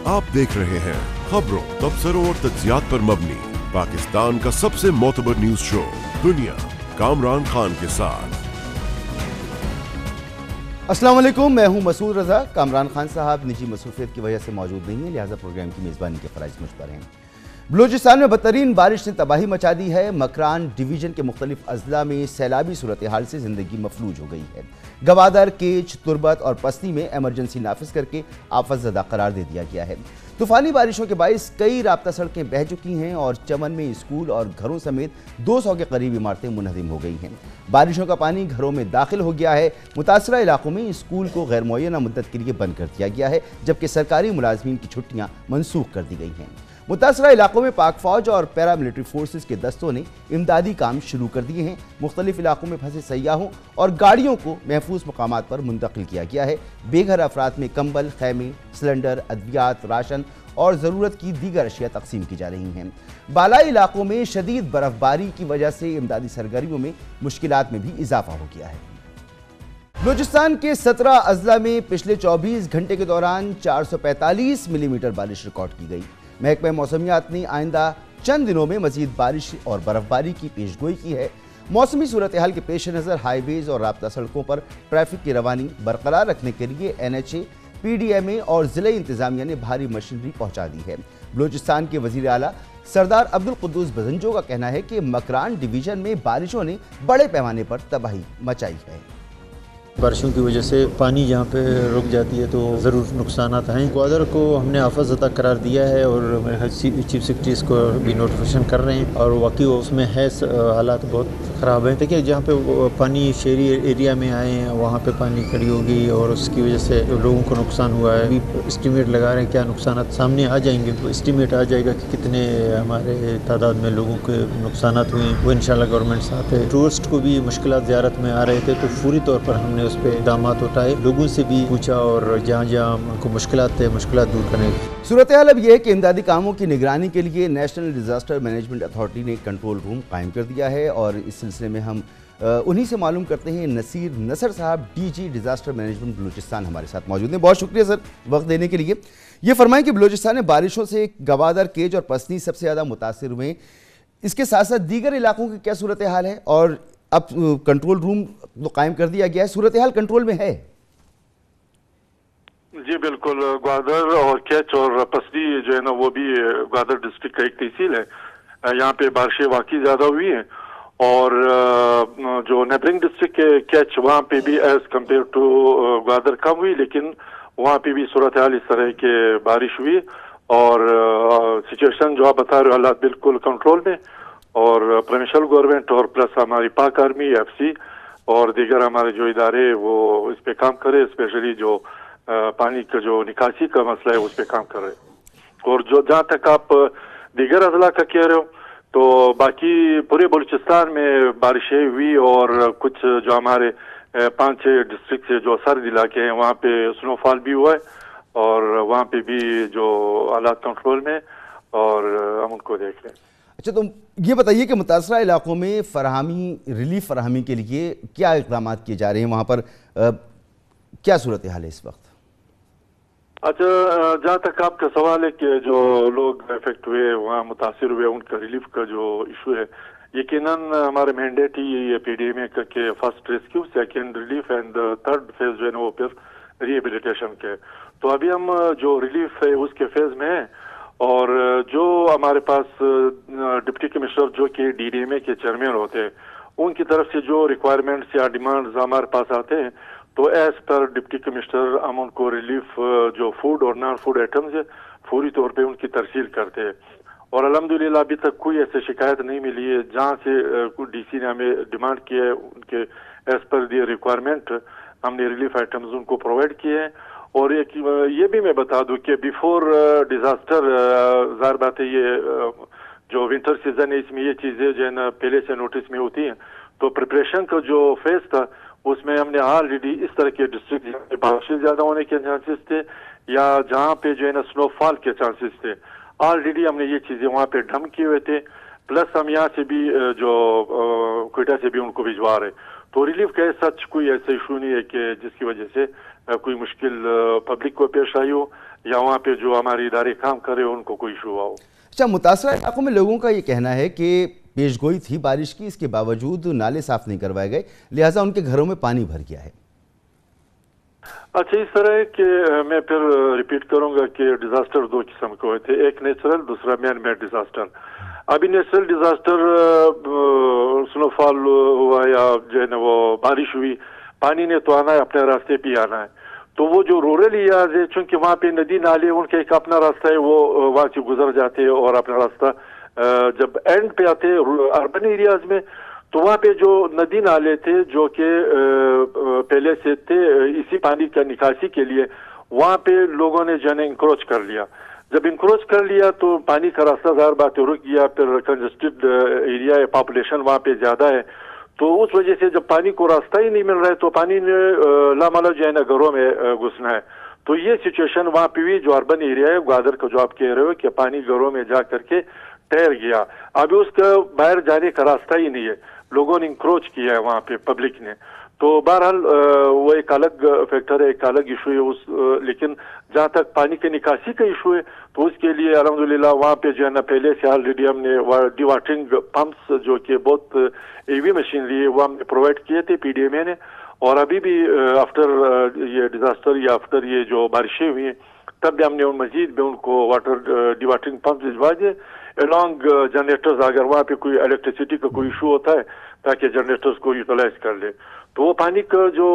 आप देख रहे हैं खबरों, तबसरों और तज्जियात पर मबनी पाकिस्तान का सबसे मोतबर न्यूज शो दुनिया, कामरान खान के साथ। अस्सलाम वालेकुम, मैं हूं मसूद रजा। कामरान खान साहब निजी मसरूफियत की वजह से मौजूद नहीं है, लिहाजा प्रोग्राम की मेज़बानी के फराइज़ मुझ पर हैं। बलूचिस्तान में बदतरीन बारिश ने तबाही मचा दी है। मकरान डिवीजन के मुख्तलिफ अजला में सैलाबी सूरत हाल से जिंदगी मफलूज हो गई है। गवादर, केच, तुरबत और पसनी में एमरजेंसी नाफिज करके आफत ज़दा करार दे दिया गया है। तूफानी बारिशों के बाइस कई राब्ता सड़कें बह चुकी हैं और चमन में स्कूल और घरों समेत 200 के करीब इमारतें मुनहदिम हो गई हैं। बारिशों का पानी घरों में दाखिल हो गया है। मुतासरा इलाकों में स्कूल को गैर मुअय्यना मुद्दत के लिए बंद कर दिया गया है, जबकि सरकारी मुलाजमीन की छुट्टियां मनसूख कर दी गई हैं। मुतासरा इलाकों में पाक फौज और पैरा मिलिट्री फोर्सेस के दस्तों ने इमदादी काम शुरू कर दिए हैं। मुख्तलिफ इलाकों में फंसे सयाहों और गाड़ियों को महफूज मकामात पर मुंतकिल किया गया है। बेघर अफराद में कंबल, खैमे, सिलेंडर, अद्वियात, राशन और ज़रूरत की दीगर अशिया तकसीम की जा रही हैं। बालाई इलाकों में शदीद बर्फबारी की वजह से इमदादी सरगर्मियों में मुश्किलात में भी इजाफा हो गया है। बलूचिस्तान के 17 अजला में पिछले 24 घंटे के दौरान 445 मिलीमीटर बारिश रिकॉर्ड की गई। महकमा मौसमियात ने आइंदा चंद दिनों में मजीद बारिश और बर्फबारी की पेशगोई की है। मौसमी सूरत हाल के पेश नज़र हाईवेज और राब्ता सड़कों पर ट्रैफिक की रवानी बरकरार रखने के लिए NHA, PDMA और ज़िले इंतजामिया ने भारी मशीनरी पहुंचा दी है। बलूचिस्तान के वज़ीर आला सरदार अब्दुल कुद्दूस बजंजो का कहना है कि मकरान डिवीजन में बारिशों ने बड़े पैमाने पर तबाही मचाई है। बारिशों की वजह से पानी जहाँ पे रुक जाती है तो ज़रूर नुकसान हैं। ग्वादर को हमने आफत ज़दा करार दिया है और मेरे चीफ सेक्रेटरी इसको भी नोटिफिकेशन कर रहे हैं और वाकई उसमें है हालात बहुत ख़राब हैं। देखिए जहाँ पे पानी शहरी एरिया में आए हैं वहाँ पे पानी खड़ी होगी और उसकी वजह से लोगों को नुकसान हुआ है। अभी एस्टिमेट लगा रहे हैं, क्या नुकसान सामने आ जाएंगे, एस्टिमेट आ जाएगा कि कितने हमारे तादाद में लोगों के नुकसान हुए हैं। वो इंशाल्लाह गवर्नमेंट साथ है। टूरिस्ट को भी मुश्किलात ज़ियारत में आ रहे थे तो पूरी तौर पर हमने उस पर इक़दाम उठाए, लोगों से भी पूछा और जहाँ जहाँ उनको मुश्किलात थे मुश्किलात दूर करने। सूरत हाल अब यह है कि इमदादी कामों की निगरानी के लिए नेशनल डिजास्टर मैनेजमेंट अथॉरिटी ने कंट्रोल रूम कायम कर दिया है और इस सिलसिले में हम उन्हीं से मालूम करते हैं। नसीर नसर साहब, DG डिजास्टर मैनेजमेंट बलूचिस्तान हमारे साथ मौजूद हैं। बहुत शुक्रिया सर वक्त देने के लिए। ये फरमाएं कि बलूचिस्तान में बारिशों से गवादर, केज और पसनी सबसे ज़्यादा मुतासिर हुए। इसके साथ साथ दीगर इलाकों की क्या सूरत हाल है और अब कंट्रोल रूम तो कायम कर दिया गया है, सूरत हाल कंट्रोल में है? जी बिल्कुल, ग्वादर और केच और पसरी जो है ना वो भी ग्वादर डिस्ट्रिक्ट का एक तहसील है। यहाँ पे बारिशें वाकई ज्यादा हुई हैं और जो नेबरिंग डिस्ट्रिक्ट के केच वहाँ पे भी एज कम्पेयर टू ग्वादर कम हुई, लेकिन वहाँ पे भी सूरत हाल इस तरह के बारिश हुई और सिचुएशन जो आप बता रहे हो हालात बिल्कुल कंट्रोल में और प्रोविंशियल गवर्नमेंट और प्लस हमारी पाक आर्मी, FC और दीगर हमारे जो इदारे वो इस पे काम करे, स्पेशली जो पानी का जो निकासी का मसला है उस पे काम कर रहे हैं। और जो जहाँ तक आप दीगर अजला का कह रहे हो तो बाकी पूरे बलूचिस्तान में बारिशें हुई और कुछ जो हमारे 5-6 डिस्ट्रिक्ट से जो सर्द इलाके हैं वहाँ पे स्नोफॉल भी हुआ है और वहाँ पे भी जो हालात कंट्रोल में और हम उनको देख रहे हैं। अच्छा, तो ये बताइए कि मुतासरा इलाकों में रिलीफ फराहमी के लिए क्या इक़दाम किए जा रहे हैं, वहाँ पर क्या सूरत हाल है इस वक्त? अच्छा, जहाँ तक आपका सवाल है कि जो लोग इफेक्ट हुए वहाँ मुतासिर हुए उनका रिलीफ का जो इशू है, यकीनन हमारे मैंडेट ही ये PDMA के first rescue, second relief and third phase जो है ना वो फिर रिहेबिलिटेशन के। तो अभी हम जो रिलीफ है उसके फेज में है और जो हमारे पास डिप्टी कमिश्नर जो कि DDMA के चेयरमैन होते हैं उनकी तरफ से जो रिक्वायरमेंट्स या डिमांड्स हमारे पास आते हैं तो एज पर डिप्टी कमिश्नर हम उनको रिलीफ जो फूड और नॉन फूड आइटम्स है फौरी तौर पे उनकी तरसील करते हैं और अल्हम्दुलिल्लाह अभी तक कोई ऐसी शिकायत नहीं मिली है जहाँ से DC ने हमें डिमांड किया है उनके एज पर दी रिक्वायरमेंट हमने रिलीफ आइटम्स उनको प्रोवाइड किए हैं। और ये भी मैं बता दूं कि बिफोर डिजास्टर ज़ाहिर बात है ये जो विंटर सीजन है इसमें ये चीज़ें जो है ना पहले से नोटिस में होती हैं, तो प्रिपरेशन का जो फेज था उसमें हमने ऑलरेडी इस तरह के डिस्ट्रिक्ट जहाँ पे बारिशें ज़्यादा होने के चांसेस थे या जहाँ पे जो है ना स्नोफॉल के चांसेस थे, ऑलरेडी हमने ये चीज़ें वहाँ पे डम किए हुए थे। प्लस हम यहाँ से भी जो क्वेटा से भी उनको भिजवा रहे, तो रिलीफ का सच कोई ऐसा इशू नहीं है कि जिसकी वजह से कोई मुश्किल पब्लिक को पेश आई हो या वहाँ पे जो हमारे इदारे काम कर रहे हैं उनको कोई इशू हुआ हो। अच्छा, मुतासरा इलाकों में लोगों का ये कहना है कि पेशगोई थी बारिश की, इसके बावजूद नाले साफ नहीं करवाए गए, लिहाजा उनके घरों में पानी भर गया है। अच्छा, इस तरह है कि मैं फिर रिपीट करूंगा कि डिजास्टर दो किस्म के हुए थे, एक नेचुरल, दूसरा मैन मेड डिजास्टर। अभी नेचुरल डिजास्टर स्नोफॉल हुआ या जो है ना वो बारिश हुई, पानी ने तो आना है, अपने रास्ते पे आना है। तो वो जो रूरल एरियाज है, चूंकि वहाँ पे नदी नाले उनका एक अपना रास्ता है, वो वहाँ से गुजर जाते हैं और अपना रास्ता जब एंड पे आते हैं अर्बन एरियाज में, तो वहाँ पे जो नदी नाले थे जो कि पहले से थे इसी पानी का निकासी के लिए, वहाँ पे लोगों ने जो है इंक्रोच कर लिया। जब इंक्रोच कर लिया तो पानी का रास्ता ज़ाहिर बात रुक गया, फिर कंजेस्टेड एरिया है, पॉपुलेशन वहाँ पे ज़्यादा है, तो उस वजह से जब पानी को रास्ता ही नहीं मिल रहा है तो पानी ने लामाला जो है ना घरों में घुसना है। तो ये सिचुएशन वहाँ पे भी जो अर्बन एरिया है ग्वादर का जो आप कह रहे हो कि पानी घरों में जा करके ठहर गया, अभी उसका बाहर जाने का रास्ता ही नहीं है, लोगों ने इंक्रोच किया है वहाँ पे पब्लिक ने। तो बहरहाल वो एक अलग फैक्टर है, एक अलग इशू है उस, लेकिन जहाँ तक पानी के निकासी का इशू है तो उसके लिए अल्हम्दुलिल्लाह वहाँ पे जो है ना पहले से ऑलरेडी हमने डिवाटरिंग पंप्स जो कि बहुत एवी मशीनरी है वो हमने प्रोवाइड किए थे पीडीएमए ने, और अभी भी आफ्टर ये डिजास्टर या आफ्टर ये जो बारिशें हुई हैं तब भी हमने मजीद में उनको वाटर डिवाटरिंग पंप भिजवा दिए अलॉन्ग जनरेटर्स, अगर वहाँ पे कोई इलेक्ट्रिसिटी का कोई इशू होता है ताकि जनरेटर्स को यूटिलाइज कर ले। तो वो पानी का जो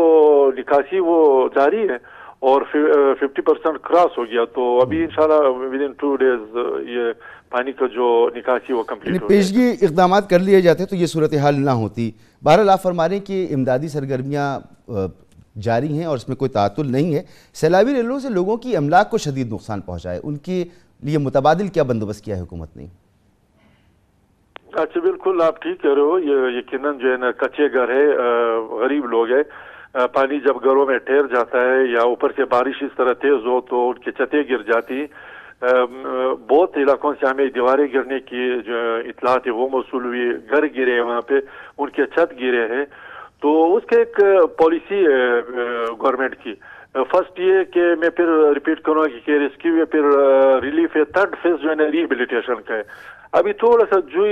निकासी वो जारी है और 50% क्रॉस हो गया, तो अभी इंशाल्लाह विद इन 2 डेज ये पानी का जो निकासी वो कंप्लीट हो पेशगी इक़दाम कर लिए जाते तो ये सूरत हाल ना होती। बहरहाल आप फरमा रहे हैं कि इमदादी सरगर्मियाँ जारी हैं और इसमें कोई तातुल नहीं है। सैलाबी रेलों से लोगों की अमलाक को शदीद नुकसान पहुँचा है, उनके लिए मुतबादिल क्या बंदोबस्त किया है हुकूमत ने? अच्छा, बिल्कुल आप ठीक कह रहे हो, ये यकीनन जो है ना कच्चे घर है, गरीब लोग है, पानी जब घरों में ठहर जाता है या ऊपर से बारिश इस तरह तेज हो तो उनकी छतें गिर जाती। बहुत इलाकों से हमें दीवारें गिरने की जो इतलात है वो मौसूल हुई, घर गिरे हैं वहाँ पे, उनके छत गिरे हैं। तो उसके एक पॉलिसी गवर्नमेंट की, फर्स्ट ये कि मैं फिर रिपीट करूँगा कि रेस्क्यू है, फिर रिलीफ है, थर्ड फेज जो है ना रिहेबिलिटेशन का है। अभी थोड़ा सा जो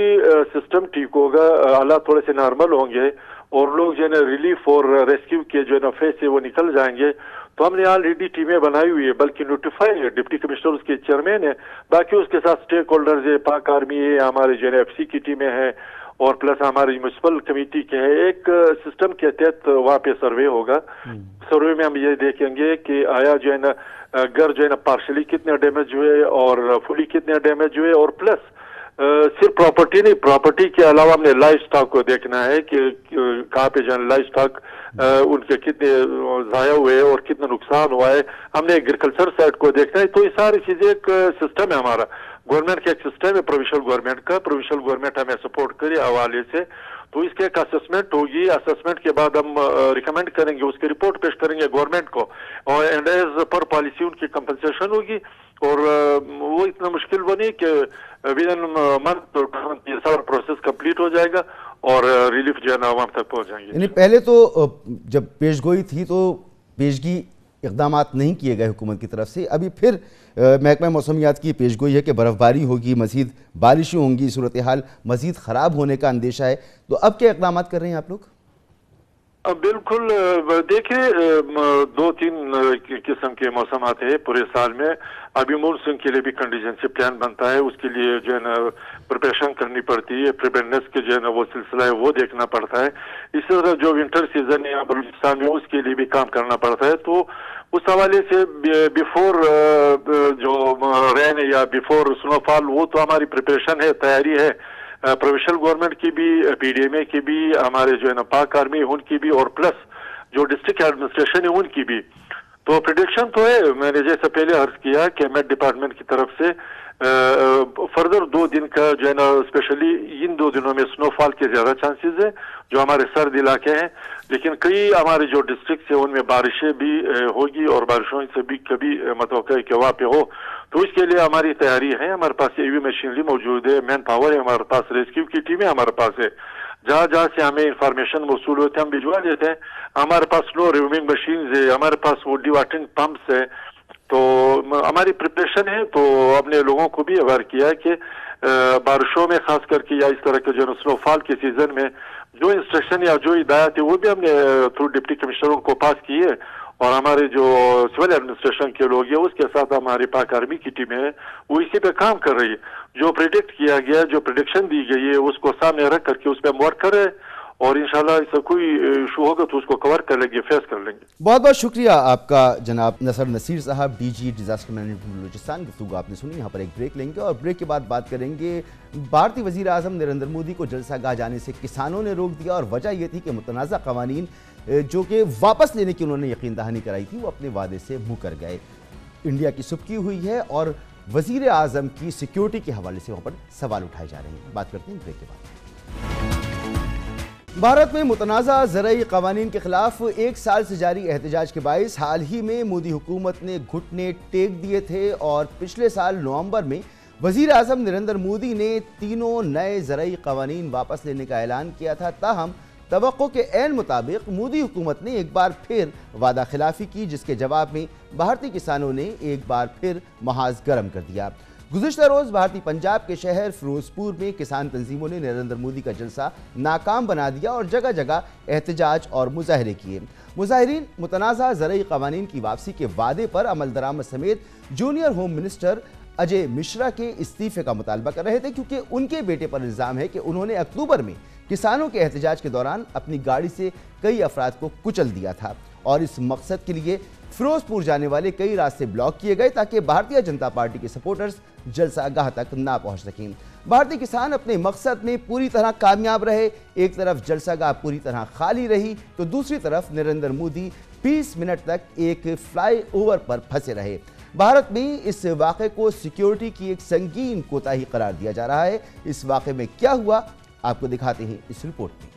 सिस्टम ठीक होगा, हालात थोड़े से नॉर्मल होंगे और लोग जो है ना रिलीफ और रेस्क्यू के जो है ना फेज से वो निकल जाएंगे, तो हमने ऑलरेडी टीमें बनाई हुई है, बल्कि नोटिफाई है, डिप्टी कमिश्नर उसके चेयरमैन है, बाकी उसके साथ स्टेक होल्डर्स है, पाक आर्मी है, हमारे जो है एफसी की टीमें हैं और प्लस हमारी म्यूनिसिपल कमेटी के है। एक सिस्टम के तहत वहाँ पे सर्वे होगा। सर्वे में हम ये देखेंगे कि आया जो है ना घर जो है ना पार्शली कितने डैमेज हुए और फुली कितने डैमेज हुए, और प्लस सिर्फ प्रॉपर्टी नहीं, प्रॉपर्टी के अलावा हमने लाइफ स्टॉक को देखना है कि कहाँ पे जो लाइफ स्टॉक उनके कितने जाया हुए और कितना नुकसान हुआ है, हमने एग्रीकल्चर साइड को देखना है। तो ये सारी चीजें एक सिस्टम है, हमारा गवर्नमेंट का एक सिस्टम है प्रोविंशियल गवर्नमेंट का, प्रोविंशियल गवर्नमेंट हमें सपोर्ट करे हवाले से। तो इसके एक असेसमेंट होगी, असेसमेंट के बाद हम रिकमेंड करेंगे, उसकी रिपोर्ट पेश करेंगे गवर्नमेंट को और एंड एज पर पॉलिसी उनकी कंपनसेशन होगी। और वो इतना मुश्किल बनी कि विद इन मंथ ये सारा प्रोसेस कंप्लीट हो जाएगा और रिलीफ जो है ना वहाँ तक पहुँच जाएंगे। यानी पहले तो जब पेशगोई थी तो पेशगी इक़दाम नहीं किए गए हुकूमत की तरफ से, अभी फिर महकमा मौसमियात की पेशगोई है कि बर्फ़बारी होगी, मज़ीद बारिशें होंगी, सूरत हाल मज़ीद ख़राब होने का अंदेशा है, तो अब क्या इक़दाम कर रहे हैं आप लोग? बिल्कुल, देखिए 2-3 किस्म के मौसम आते हैं पूरे साल में। अभी मानसून के लिए भी कंटीजेंसी प्लान बनता है, उसके लिए जो है ना प्रिपरेशन करनी पड़ती है, प्रिपेयरनेस के जो है ना वो सिलसिला है वो देखना पड़ता है। इसी तरह जो विंटर सीजन है यहाँ बलूचिस्तान में उसके लिए भी काम करना पड़ता है। तो उस हवाले से बिफोर जो रेन या बिफोर स्नोफॉल वो तो हमारी प्रिपरेशन है, तैयारी है, प्रोविंशियल गवर्नमेंट की भी, पीडीएमए की भी, हमारे जो है ना पाक आर्मी उनकी भी, और प्लस जो डिस्ट्रिक्ट एडमिनिस्ट्रेशन है उनकी भी। तो प्रिडिक्शन तो है, मैंने जैसे पहले अर्ज किया कि मेट डिपार्टमेंट की तरफ से फर्दर 2 दिन का जो है ना स्पेशली इन 2 दिनों में स्नोफॉल के ज्यादा चांसेस है जो हमारे सर्द इलाके हैं, लेकिन कई हमारे जो डिस्ट्रिक्ट है उनमें बारिशें भी होगी और बारिशों से भी कभी मतलब है कि वहाँ पे हो। तो इसके लिए हमारी तैयारी है, हमारे पास एवी मशीनरी मौजूद है, मैन पावर है हमारे पास, रेस्क्यू की टीमें हमारे पास है, जहाँ जहाँ से हमें इंफॉर्मेशन मौसूल होते हैं हम भिजवा देते हैं। हमारे पास स्नो रिमूविंग मशीन है, हमारे पास वो डिवाटरिंग पंप्स है, तो हमारी प्रिपरेशन है, तो अपने लोगों को भी अवेयर किया है कि बारिशों में खास करके या इस तरह के जो स्नोफॉल के सीजन में जो इंस्ट्रक्शन या जो हिदायत है वो भी हमने थ्रू डिप्टी कमिश्नरों को पास की है। और हमारे जो सिविल एडमिनिस्ट्रेशन के लोग हैं उसके साथ हमारी पाक आर्मी की टीम है वो इसी पे काम कर रही है। जो प्रिडिक्ट किया गया, जो प्रिडिक्शन दी गई है उसको सामने रख करके उस पर हम वर्क कर रहे हैं और इंशाल्लाह इससे कोई इशू होगा तो उसको कवर कर लेंगे, फेस कर लेंगे। बहुत बहुत शुक्रिया आपका जनाब नसर नसीर साहब, डीजी डिजास्टर मैनेजमेंट बलूचिस्तान। गुफ्तगू आपने सुनी। यहाँ पर एक ब्रेक लेंगे और ब्रेक के बाद बात करेंगे भारतीय वजीर आजम नरेंद्र मोदी को जलसागाह जाने से किसानों ने रोक दिया और वजह यह थी कि मुतनाज़ा कवानीन जो कि वापस लेने की उन्होंने यकीन दहानी कराई थी वो अपने वादे से मुकर गए। इंडिया की सुबकी हुई है और वजीर आजम की सिक्योरिटी के हवाले से वहाँ पर सवाल उठाए जा रहे हैं। बात करते हैं ब्रेक के बाद। भारत में मुतनाज़ा ज़रई क़वानीन के खिलाफ 1 साल से जारी एहतजाज के बाइस हाल ही में मोदी हुकूमत ने घुटने टेक दिए थे और पिछले साल नवंबर में वज़ीर आज़म नरेंद्र मोदी ने तीनों नए ज़रई क़वानीन वापस लेने का ऐलान किया था। ताहम तवक्को के ऐन मुताबिक मोदी हुकूमत ने एक बार फिर वादा खिलाफी की, जिसके जवाब में भारतीय किसानों ने एक बार फिर महाज गर्म कर दिया। गुज़िश्ता रोज़ भारतीय पंजाब के शहर फिरोजपुर में किसान तंजीमों ने नरेंद्र मोदी का जलसा नाकाम बना दिया और जगह जगह एहतजाज और मुजाहरे किए। मुजाहिरीन मुतनाज़ा ज़रई क़वानीन की वापसी के वादे पर अमल दरामद समेत junior home minister Ajay Mishra के इस्तीफे का मुतालबा कर रहे थे, क्योंकि उनके बेटे पर इल्ज़ाम है कि उन्होंने अक्टूबर में किसानों के एहतजाज के दौरान अपनी गाड़ी से कई अफराद को कुचल दिया था और इस मकसद के लिए फिरोजपुर जाने वाले कई रास्ते ब्लॉक किए गए ताकि भारतीय जनता पार्टी के सपोर्टर्स जलसागाह तक ना पहुंच सकें। भारतीय किसान अपने मकसद में पूरी तरह कामयाब रहे। एक तरफ जलसागाह पूरी तरह खाली रही तो दूसरी तरफ नरेंद्र मोदी 20 मिनट तक एक फ्लाईओवर पर फंसे रहे। भारत में इस वाक़े को सिक्योरिटी की एक संगीन कोताही करार दिया जा रहा है। इस वाक़े में क्या हुआ आपको दिखाते हैं इस रिपोर्ट में।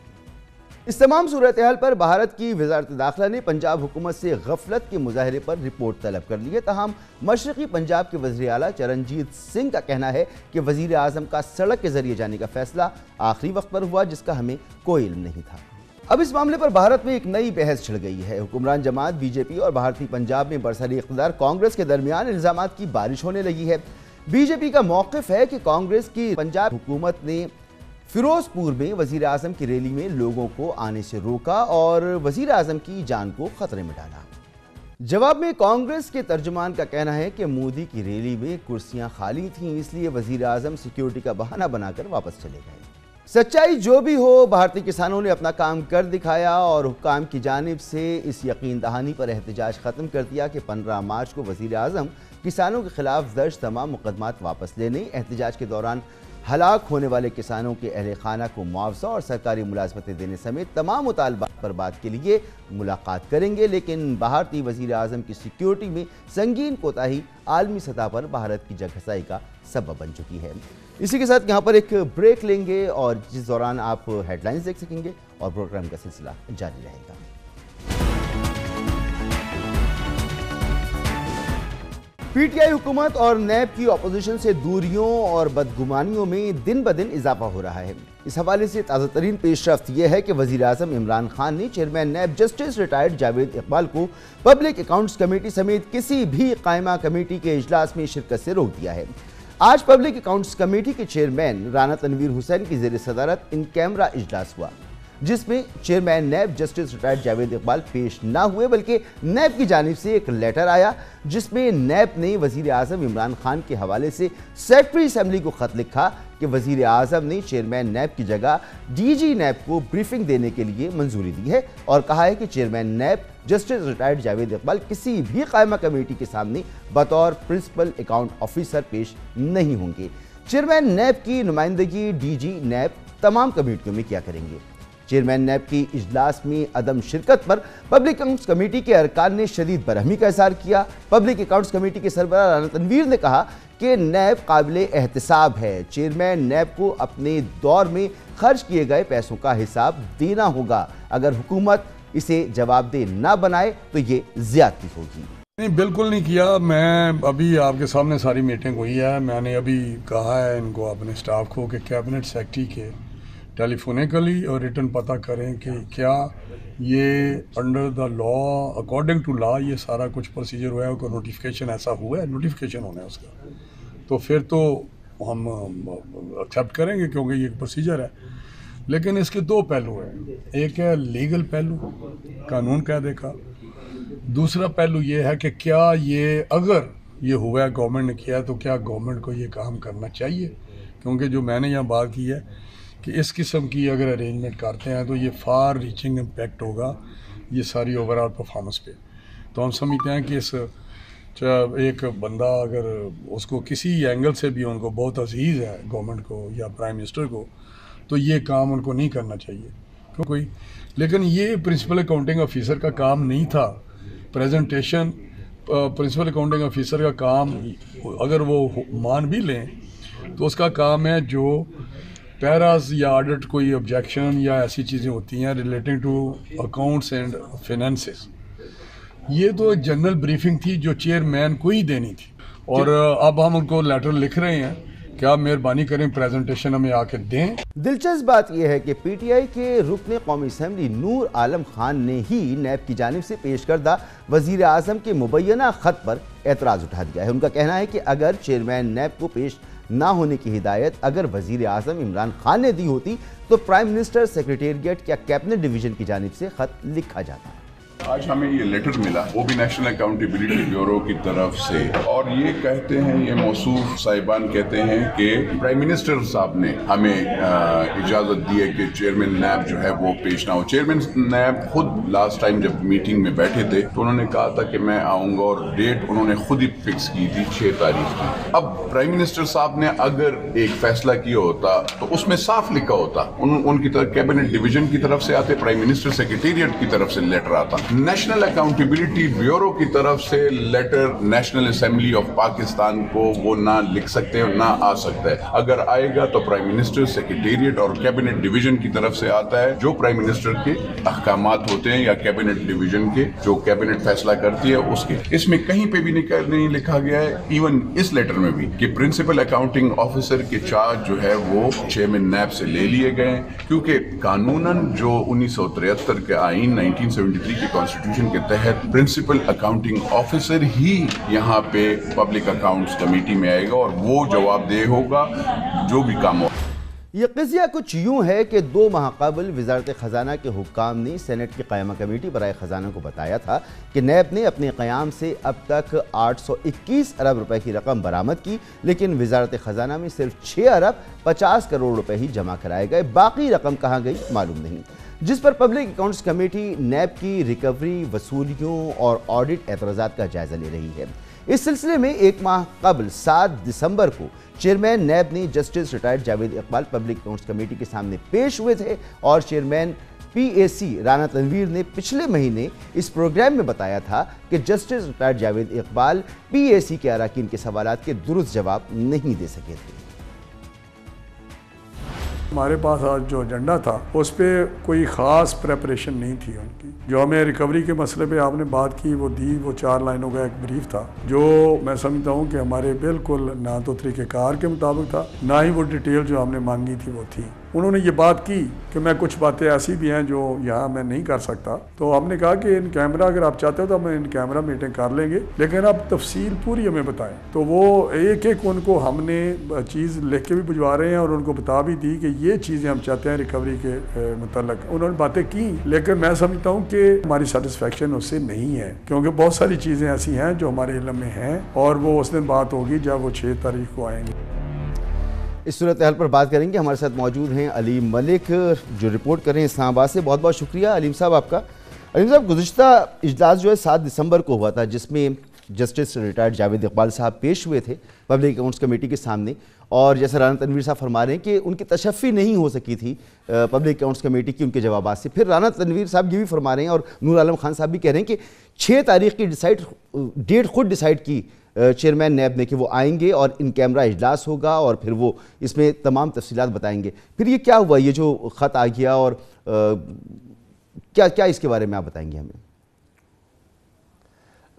इस तमाम सूरत हाल पर भारत की वजारत दाखिला ने पंजाब हुकूमत से गफलत के मुजाहरे पर रिपोर्ट तलब कर ली है। तहम मशरक़ी पंजाब के वज़ीर आला चरणजीत सिंह का कहना है कि वज़ीर आज़म का सड़क के जरिए जाने का फैसला आखिरी वक्त पर हुआ, जिसका हमें कोई इल्म नहीं था। अब इस मामले पर भारत में एक नई बहस छिड़ गई है। हुक्मरान जमात बीजेपी और भारतीय पंजाब में बरसरी इक़्तिदार कांग्रेस के दरमियान इल्ज़ामात की बारिश होने लगी है। बीजेपी का मौक़िफ़ है कि कांग्रेस की पंजाब हुकूमत ने फिरोजपुर में वज़ीर आज़म की रैली में लोगों को आने से रोका और वज़ीर आज़म की जान को खतरे में डाला। जवाब में कांग्रेस के तर्जुमान का कहना है कि मोदी की रैली में कुर्सियां खाली थीं, इसलिए वज़ीर आज़म सिक्योरिटी का बहाना बनाकर वापस चले गए। सच्चाई जो भी हो, भारतीय किसानों ने अपना काम कर दिखाया और हुक्काम की जानिब से इस यकीन दहानी पर एहतजाज ख़त्म कर दिया कि 15 मार्च को वज़ीर आज़म किसानों के खिलाफ दर्ज तमाम मुकदमात वापस लेने, एहतजाज के दौरान हलाक होने वाले किसानों के अहले खाना को मुआवजा और सरकारी मुलाजमतें देने समेत तमाम मुतालबात पर बात के लिए मुलाकात करेंगे। लेकिन भारतीय वज़ीर आज़म की सिक्योरिटी में संगीन कोताही आलमी सतह पर भारत की जगहसाई का सबब बन चुकी है। इसी के साथ यहाँ पर एक ब्रेक लेंगे और जिस दौरान आप हेडलाइंस देख सकेंगे और प्रोग्राम का सिलसिला जारी रहेगा। पीटीआई हुकूमत और नैब की अपोजिशन से दूरियों और बदगुमानियों में दिन ब दिन इजाफा हो रहा है। इस हवाले से ताज़ा तरीन पेशरफ्त यह है कि वज़ीर आज़म इमरान खान ने chairman NAB justice retired Javed Iqbal को पब्लिक अकाउंट्स कमेटी समेत किसी भी कायमा कमेटी के इजलास में शिरकत से रोक दिया है। आज पब्लिक अकाउंट्स कमेटी के चेयरमैन राना तनवीर हुसैन की ज़ेर सदारत इन कैमरा इजलास हुआ, जिसमें chairman NAB justice retired Javed Iqbal पेश ना हुए, बल्कि नैब की जानिब से एक लेटर आया जिसमें नैब ने वज़ीर आज़म इमरान खान के हवाले से सेक्रेटरी असेंबली को खत लिखा कि वज़ीर आज़म ने चेयरमैन नैब की जगह डीजी नैब को ब्रीफिंग देने के लिए मंजूरी दी है और कहा है कि chairman NAB justice retired Javed Iqbal किसी भी कायमा कमेटी के सामने बतौर प्रिंसिपल अकाउंट ऑफिसर पेश नहीं होंगे। चेयरमैन नैब की नुमाइंदगी डीजी नैब तमाम कमेटियों में क्या करेंगे। चेयरमैन नैब की इजलास में अदम शिरकत पर पब्लिक अकाउंट्स कमेटी के अरकान ने शदीद बरहमी का इज़हार किया। पब्लिक अकाउंट्स कमेटी के सरबराह राना तनवीर ने कहा कि नैब काबिले एहतसाब है, चेयरमैन नैब को अपने दौर में खर्च किए गए पैसों का हिसाब देना होगा। अगर हुकूमत इसे जवाबदेह ना बनाए तो ये ज्यादती होगी। नहीं, बिल्कुल नहीं किया। मैं अभी आपके सामने सारी मीटिंग हुई है, मैंने अभी कहा है इनको अपने स्टाफ को कि कैबिनेट सेक्रेटरी के टेलीफोनिकली और रिटर्न पता करें कि क्या ये under the law, according to law ये सारा कुछ प्रोसीजर हुआ है, कोई नोटिफिकेशन ऐसा हुआ है, नोटिफिकेशन होना है उसका, तो फिर तो हम एक्सेप्ट करेंगे क्योंकि ये प्रोसीजर है। लेकिन इसके दो पहलू हैं, एक है लीगल पहलू कानून कायदे का, दूसरा पहलू ये है कि क्या ये अगर ये हुआ है, गवर्नमेंट ने किया है, तो क्या गवर्नमेंट को ये काम करना चाहिए। क्योंकि जो मैंने यहाँ बात की है कि इस किस्म की अगर अरेंजमेंट करते हैं तो ये फार रीचिंग इम्पैक्ट होगा ये सारी ओवरऑल परफॉर्मेंस पे। तो हम समझते हैं कि इस एक बंदा अगर उसको किसी एंगल से भी उनको बहुत अजीज़ है गवर्नमेंट को या प्राइम मिनिस्टर को, तो ये काम उनको नहीं करना चाहिए क्यों कोई। लेकिन ये प्रिंसिपल अकाउंटिंग ऑफिसर का काम नहीं था। प्रेजेंटेशन प्रिंसिपल अकाउंटिंग ऑफिसर का काम अगर वो मान भी लें तो उसका काम है जो पैरास या ऑडिट कोई ऑब्जेक्शन या ऐसी चीज़ें होती हैं relating to accounts and finances, ये तो एक जनरल ब्रीफिंग थी जो चेयरमैन को ही देनी थी। और अब हम उनको लेटर लिख रहे हैं कि आप मेहरबानी करें प्रेजेंटेशन हमें आके दें। दिलचस्प बात यह है कि पीटीआई के रुकन कौमी असम्बली नूर आलम खान ने ही नैब की जानिब से पेश करदा वजीर आजम के मुबैना खत पर एतराज़ उठा दिया है। उनका कहना है कि अगर चेयरमैन नैब को पेश ना होने की हिदायत अगर वजीर आजम इमरान खान ने दी होती तो प्राइम मिनिस्टर सेक्रेटेरिएट या कैबिनेट डिवीजन की जानिब से खत लिखा जाता। आज हमें ये लेटर मिला, वो भी नेशनल अकाउंटेबिलिटी ब्यूरो की तरफ से, और ये कहते हैं, ये मौसूफ साहिबान कहते हैं कि प्राइम मिनिस्टर साहब ने हमें इजाज़त दी है कि चेयरमैन नैब जो है वो पेश ना हो। चेयरमैन नैब खुद लास्ट टाइम जब मीटिंग में बैठे थे तो उन्होंने कहा था कि मैं आऊँगा, और डेट उन्होंने खुद ही फिक्स की थी 6 तारीख की। अब प्राइम मिनिस्टर साहब ने अगर एक फैसला किया होता तो उसमें साफ लिखा होता, उनकी तरफ कैबिनेट डिवीजन की तरफ से आते, प्राइम मिनिस्टर सेक्रेटेरिएट की तरफ से लेटर आता, नेशनल अकाउंटेबिलिटी ब्यूरो की तरफ से letter national assembly of Pakistan को वो ना लिख सकते और ना आ सकता है। अगर आएगा तो प्राइम मिनिस्टर सेक्रेटेरिएट और कैबिनेट डिवीजन की तरफ से आता है, जो प्राइम मिनिस्टर के अहकामात होते हैं या कैबिनेट डिवीजन के जो कैबिनेट फैसला करती है उसके। इसमें कहीं पे भी नहीं लिखा गया है, इवन इस लेटर में भी, कि प्रिंसिपल अकाउंटिंग ऑफिसर के चार्ज जो है वो चेयरमैन नैब से ले लिए गए, क्योंकि कानूनन जो 1973 के आईन 1973 के कॉन्स्टिट्यूशन के तहत प्रिंसिपल अकाउंटिंग ऑफिसर ही यहाँ पे पब्लिक अकाउंट्स कमेटी में आएगा और वो जवाबदेह होगा जो भी काम हो। ये क़िज़्ज़ा कुछ यूँ है कि 2 माह कबल वज़ारत ख़ज़ाना के हुक्काम ने सेनेट की क़यामा कमेटी बराए ख़ज़ाना को बताया था कि नैब ने अपने क़याम से अब तक 821 अरब रुपए की रकम बरामद की, लेकिन वज़ारत ख़ज़ाना में सिर्फ 6 अरब 50 करोड़ रुपए ही जमा कराए गए, बाकी रकम कहाँ गई मालूम नहीं। जिस पर पब्लिक अकाउंट्स कमेटी नैब की रिकवरी, वसूलियों और ऑडिट एतराज़ात का जायज़ा ले रही है। इस सिलसिले में 1 माह कबल 7 दिसंबर को चेयरमैन नैब ने justice retired Javed Iqbal public accounts committee के सामने पेश हुए थे और चेयरमैन पीएसी राना तनवीर ने पिछले महीने इस प्रोग्राम में बताया था कि justice retired Javed Iqbal PAC के अरकान के सवालात के दुरुस्त जवाब नहीं दे सके थे। हमारे पास आज जो एजेंडा था उस पर कोई ख़ास प्रेपरेशन नहीं थी उनकी। जो हमें रिकवरी के मसले पे आपने बात की वो दी, वो 4 लाइनों का एक ब्रीफ था जो मैं समझता हूँ कि हमारे बिल्कुल ना तो तरीक़ेकार के मुताबिक था, ना ही वो डिटेल जो हमने मांगी थी वो थी। उन्होंने ये बात की कि मैं कुछ बातें ऐसी भी हैं जो यहाँ मैं नहीं कर सकता, तो हमने कहा कि इन कैमरा अगर आप चाहते हो तो हम इन कैमरा मीटिंग कर लेंगे, लेकिन आप तफसील पूरी हमें बताएं। तो वो एक एक उनको हमने चीज़ लिख के भी भिजवा रहे हैं और उनको बता भी दी कि ये चीज़ें हम चाहते हैं रिकवरी के मतलब। उन्होंने बातें की, लेकिन मैं समझता हूँ कि हमारी सेटिस्फेक्शन उससे नहीं है, क्योंकि बहुत सारी चीज़ें ऐसी हैं जो हमारे इल्म में हैं और वो उस दिन बात होगी जब वो 6 तारीख को आएंगे। इस सूरत हाल पर बात करेंगे। हमारे साथ मौजूद हैं अलीम मलिक जो रिपोर्ट कर रहे हैं इस्लामाबाद से। बहुत बहुत शुक्रिया अलीम साहब आपका। अलीम साहब, गुज़िश्ता इजलास जो है 7 दिसंबर को हुआ था जिसमें जस्टिस रिटायर्ड जावेद इकबाल साहब पेश हुए थे पब्लिक अकाउंट्स कमेटी के सामने, और जैसे राना तनवीर साहब फरमा रहे हैं कि उनकी तशफ़ी नहीं हो सकी थी पब्लिक अकाउंट्स कमेटी की उनके जवाब से। फिर राना तनवीर साहब ये भी फरमा रहे हैं और नूर आलम खान साहब भी कह रहे हैं कि 6 तारीख की डेट खुद डिसाइड की चेयरमैन नैब ने कि वो आएंगे और इन कैमरा इजलास होगा और फिर वो इसमें तमाम तफसीलात बताएंगे। फिर ये क्या हुआ, ये जो ख़त आ गया, और क्या क्या इसके बारे में आप बताएंगे हमें?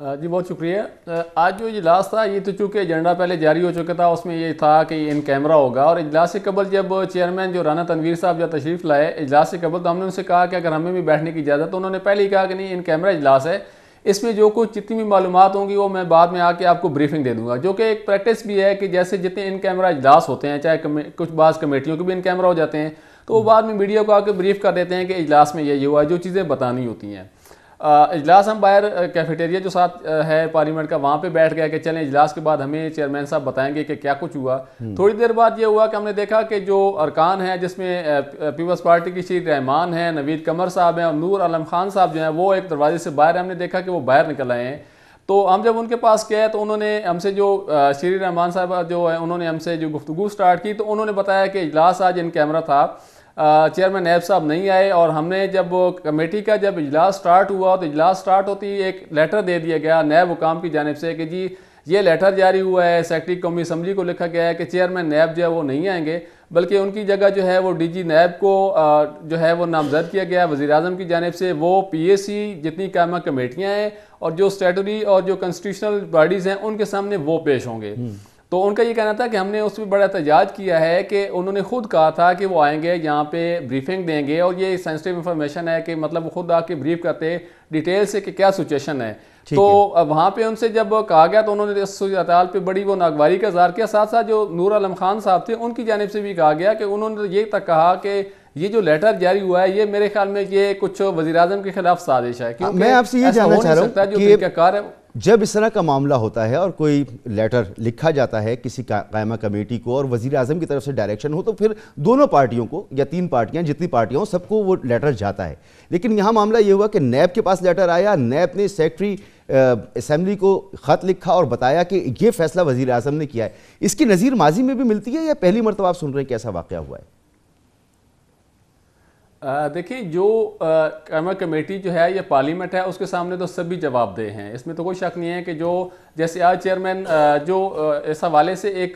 जी बहुत शुक्रिया। आज जो इजलास था ये तो चूँकि एजेंडा पहले जारी हो चुका था, उसमें ये था कि इन कैमरा होगा, और इजलास से कबल जब चेयरमैन जो राना तनवीर साहब जब तशरीफ़ लाए इजलास से कबल, तो हमने उनसे कहा कि अगर हमें भी बैठने की इजाज़त, तो उन्होंने पहले ही कहा कि नहीं इन कैमरा इजलास है, इसमें जो कुछ जितनी भी मालूमात होंगी वो मैं बाद में आके आपको ब्रीफिंग दे दूंगा, जो कि एक प्रैक्टिस भी है कि जैसे जितने इन कैमरा इजलास होते हैं, चाहे कुछ बाज़ कमेटियों के भी इन कैमरा हो जाते हैं, तो वो बाद में मीडिया को आके ब्रीफ कर देते हैं कि इजलास में ये हुआ, जो चीज़ें बतानी होती हैं। इजलास हम बाहर कैफेटेरिया जो साथ है पार्लियामेंट का, वहाँ पे बैठ गए कि चलें इजलास के बाद हमें चेयरमैन साहब बताएंगे कि क्या कुछ हुआ। थोड़ी देर बाद ये हुआ कि हमने देखा कि जो अरकान हैं, जिसमें पीपल्स पार्टी की शीर रहमान है, नवीद कमर साहब हैं और नूर आलम खान साहब जो हैं, वो एक दरवाजे से बाहर, हमने देखा कि वो बाहर निकल आए हैं। तो हम जब उनके पास गए तो उन्होंने हमसे जो शीर रहमान साहब जो है, उन्होंने हमसे जो गुफ्तगू स्टार्ट की, तो उन्होंने बताया कि इजलास आज इन कैमरा था, चेयरमैन नैब साहब नहीं आए, और हमने जब कमेटी का जब इजलास स्टार्ट हुआ तो इजलास स्टार्ट होती ही एक लेटर दे दिया गया नैब हुकाम की जानिब से कि जी ये लेटर जारी हुआ है, सेक्रेटरी कौमी असम्बली को लिखा गया है कि चेयरमैन नैब जो है वो नहीं आएंगे, बल्कि उनकी जगह जो है वो डीजी नैब को जो है वो नामजद किया गया वज़ीर आज़म की जानिब से। वो पीएसी जितनी कायमा कमेटियाँ हैं और जो स्टैटूटरी और जो कॉन्स्टिट्यूशनल बॉडीज़ हैं उनके सामने वो पेश होंगे। तो उनका ये कहना था कि हमने उस पर बड़ा एहतजाज किया है कि उन्होंने खुद कहा था कि वो आएंगे यहाँ पे ब्रीफिंग देंगे, और ये सेंसिटिव इंफॉर्मेशन है कि मतलब वो खुद आके ब्रीफ करते डिटेल से कि क्या सिचुएशन है। तो वहाँ पे उनसे जब कहा गया तो उन्होंने सूरत-ए-हाल पे बड़ी वो नागवारी का इज़हार किया। साथ साथ जो नूर आलम खान साहब थे उनकी जानिब से भी कहा गया कि उन्होंने ये तक कहा कि ये जो लेटर जारी हुआ है ये मेरे ख्याल में ये कुछ वज़ीर आज़म के खिलाफ साजिश है। क्योंकि मैं आपसे ये जानना चाह रहा हूँ कि तरीक़ाकार है, जब इस तरह का मामला होता है और कोई लेटर लिखा जाता है किसी कायमा कमेटी को और वज़ीर आज़म की तरफ से डायरेक्शन हो, तो फिर दोनों पार्टियों को या तीन पार्टियां जितनी पार्टियां हो सबको वो लेटर जाता है। लेकिन यहाँ मामला ये हुआ कि नैब के पास लेटर आया, नैब ने सेक्रेटरी असेंबली को ख़त लिखा और बताया कि ये फैसला वज़ीर आज़म ने किया है। इसकी नज़ीर माजी में भी मिलती है या पहली मरतबा आप सुन रहे हैं कि ऐसा वाक़या हुआ है? देखिए, जो कायमा कमेटी जो है ये पार्लियामेंट है, उसके सामने तो सभी जवाबदेह हैं, इसमें तो कोई शक नहीं है कि जो जैसे आज चेयरमैन जो इस हवाले से एक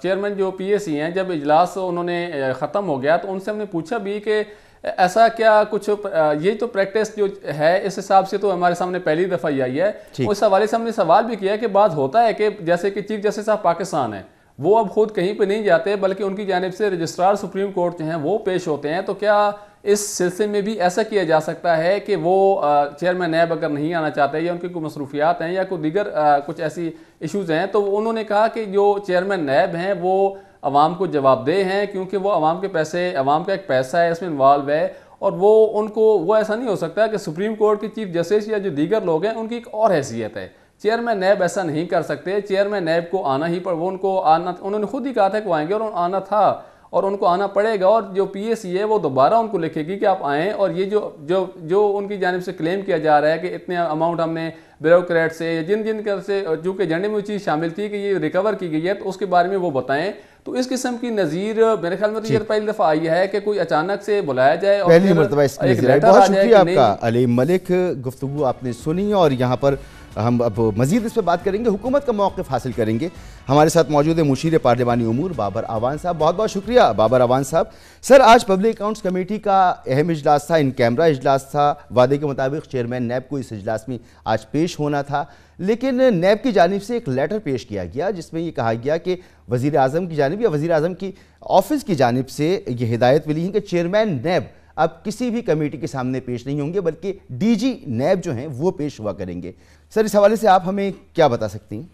चेयरमैन जो पीएसी हैं, जब इजलास उन्होंने ख़त्म हो गया तो उनसे हमने पूछा भी कि ऐसा क्या कुछ ये तो प्रैक्टिस जो है इस हिसाब से तो हमारे सामने पहली दफ़ा ही आई है। उस हवाले से हमने सवाल भी किया कि बात होता है कि जैसे कि चीफ जस्टिस ऑफ पाकिस्तान है, वो अब खुद कहीं पे नहीं जाते बल्कि उनकी जानिब से रजिस्ट्रार सुप्रीम कोर्ट जो हैं वो पेश होते हैं, तो क्या इस सिलसिले में भी ऐसा किया जा सकता है कि वो चेयरमैन नैब अगर नहीं आना चाहते या उनकी कोई मसरूफियात हैं या कोई दीगर कुछ ऐसी इशूज़ हैं, तो उन्होंने कहा कि जो चेयरमैन नैब हैं वो अवाम को जवाबदेह हैं, क्योंकि वो अवाम के पैसे, अवाम का एक पैसा है इसमें इन्वॉल्व है, और वो उनको वो ऐसा नहीं हो सकता कि सुप्रीम कोर्ट के चीफ जस्टिस या जो दीगर लोग हैं उनकी एक और हैसियत है। चेयरमैन नैब ऐसा नहीं कर सकते, चेयरमैन नैब को आना ही पर वो उनको आना, उन्होंने खुद ही कहा था कि वो आएंगे और आना था और उनको आना पड़ेगा, और जो पीएसी है वो दोबारा उनको लिखेगी कि आप आएँ। और ये जो जो जो उनकी जानिब से क्लेम किया जा रहा है कि इतने अमाउंट हमने ब्यूरोक्रेट से जिन जिन कर से जो कि एजेंडे में वो चीज़ शामिल थी कि ये रिकवर की गई है, तो उसके बारे में वो बताएं। तो इस किस्म की नज़ीर मेरे ख्याल में तो ये पहली दफ़ा आई है कि कोई अचानक से बुलाया जाए और पहली मरतबा इसकी नज़ीर। बहुत शुक्रिया आपका अलीम मलिक, गुफ्तगू आपने सुनी और यहाँ पर हम अब मज़ीद इस पर बात करेंगे, हुकूमत का मौक़िफ़ हासिल करेंगे। हमारे साथ मौजूद है मुशीर पार्लिमानी उमूर बाबर आवान साहब। बहुत बहुत शुक्रिया बाबर आवान साहब। सर, आज पब्लिक अकाउंट्स कमेटी का अहम इजलास था, इन कैमरा इजलास था। वादे के मुताबिक चेयरमैन नैब को इस इजलास में आज पेश होना था, लेकिन नैब की जानिब से एक लेटर पेश किया गया जिसमें ये कहा गया कि वज़ीर आज़म की जानिब या वज़ीर आज़म की ऑफिस की जानिब से ये हिदायत मिली है कि चेयरमैन नैब अब किसी भी कमेटी के सामने पेश नहीं होंगे, बल्कि डीजी नैब जो हैं वो पेश हुआ करेंगे। सर, इस हवाले से आप हमें क्या बता सकती हैं?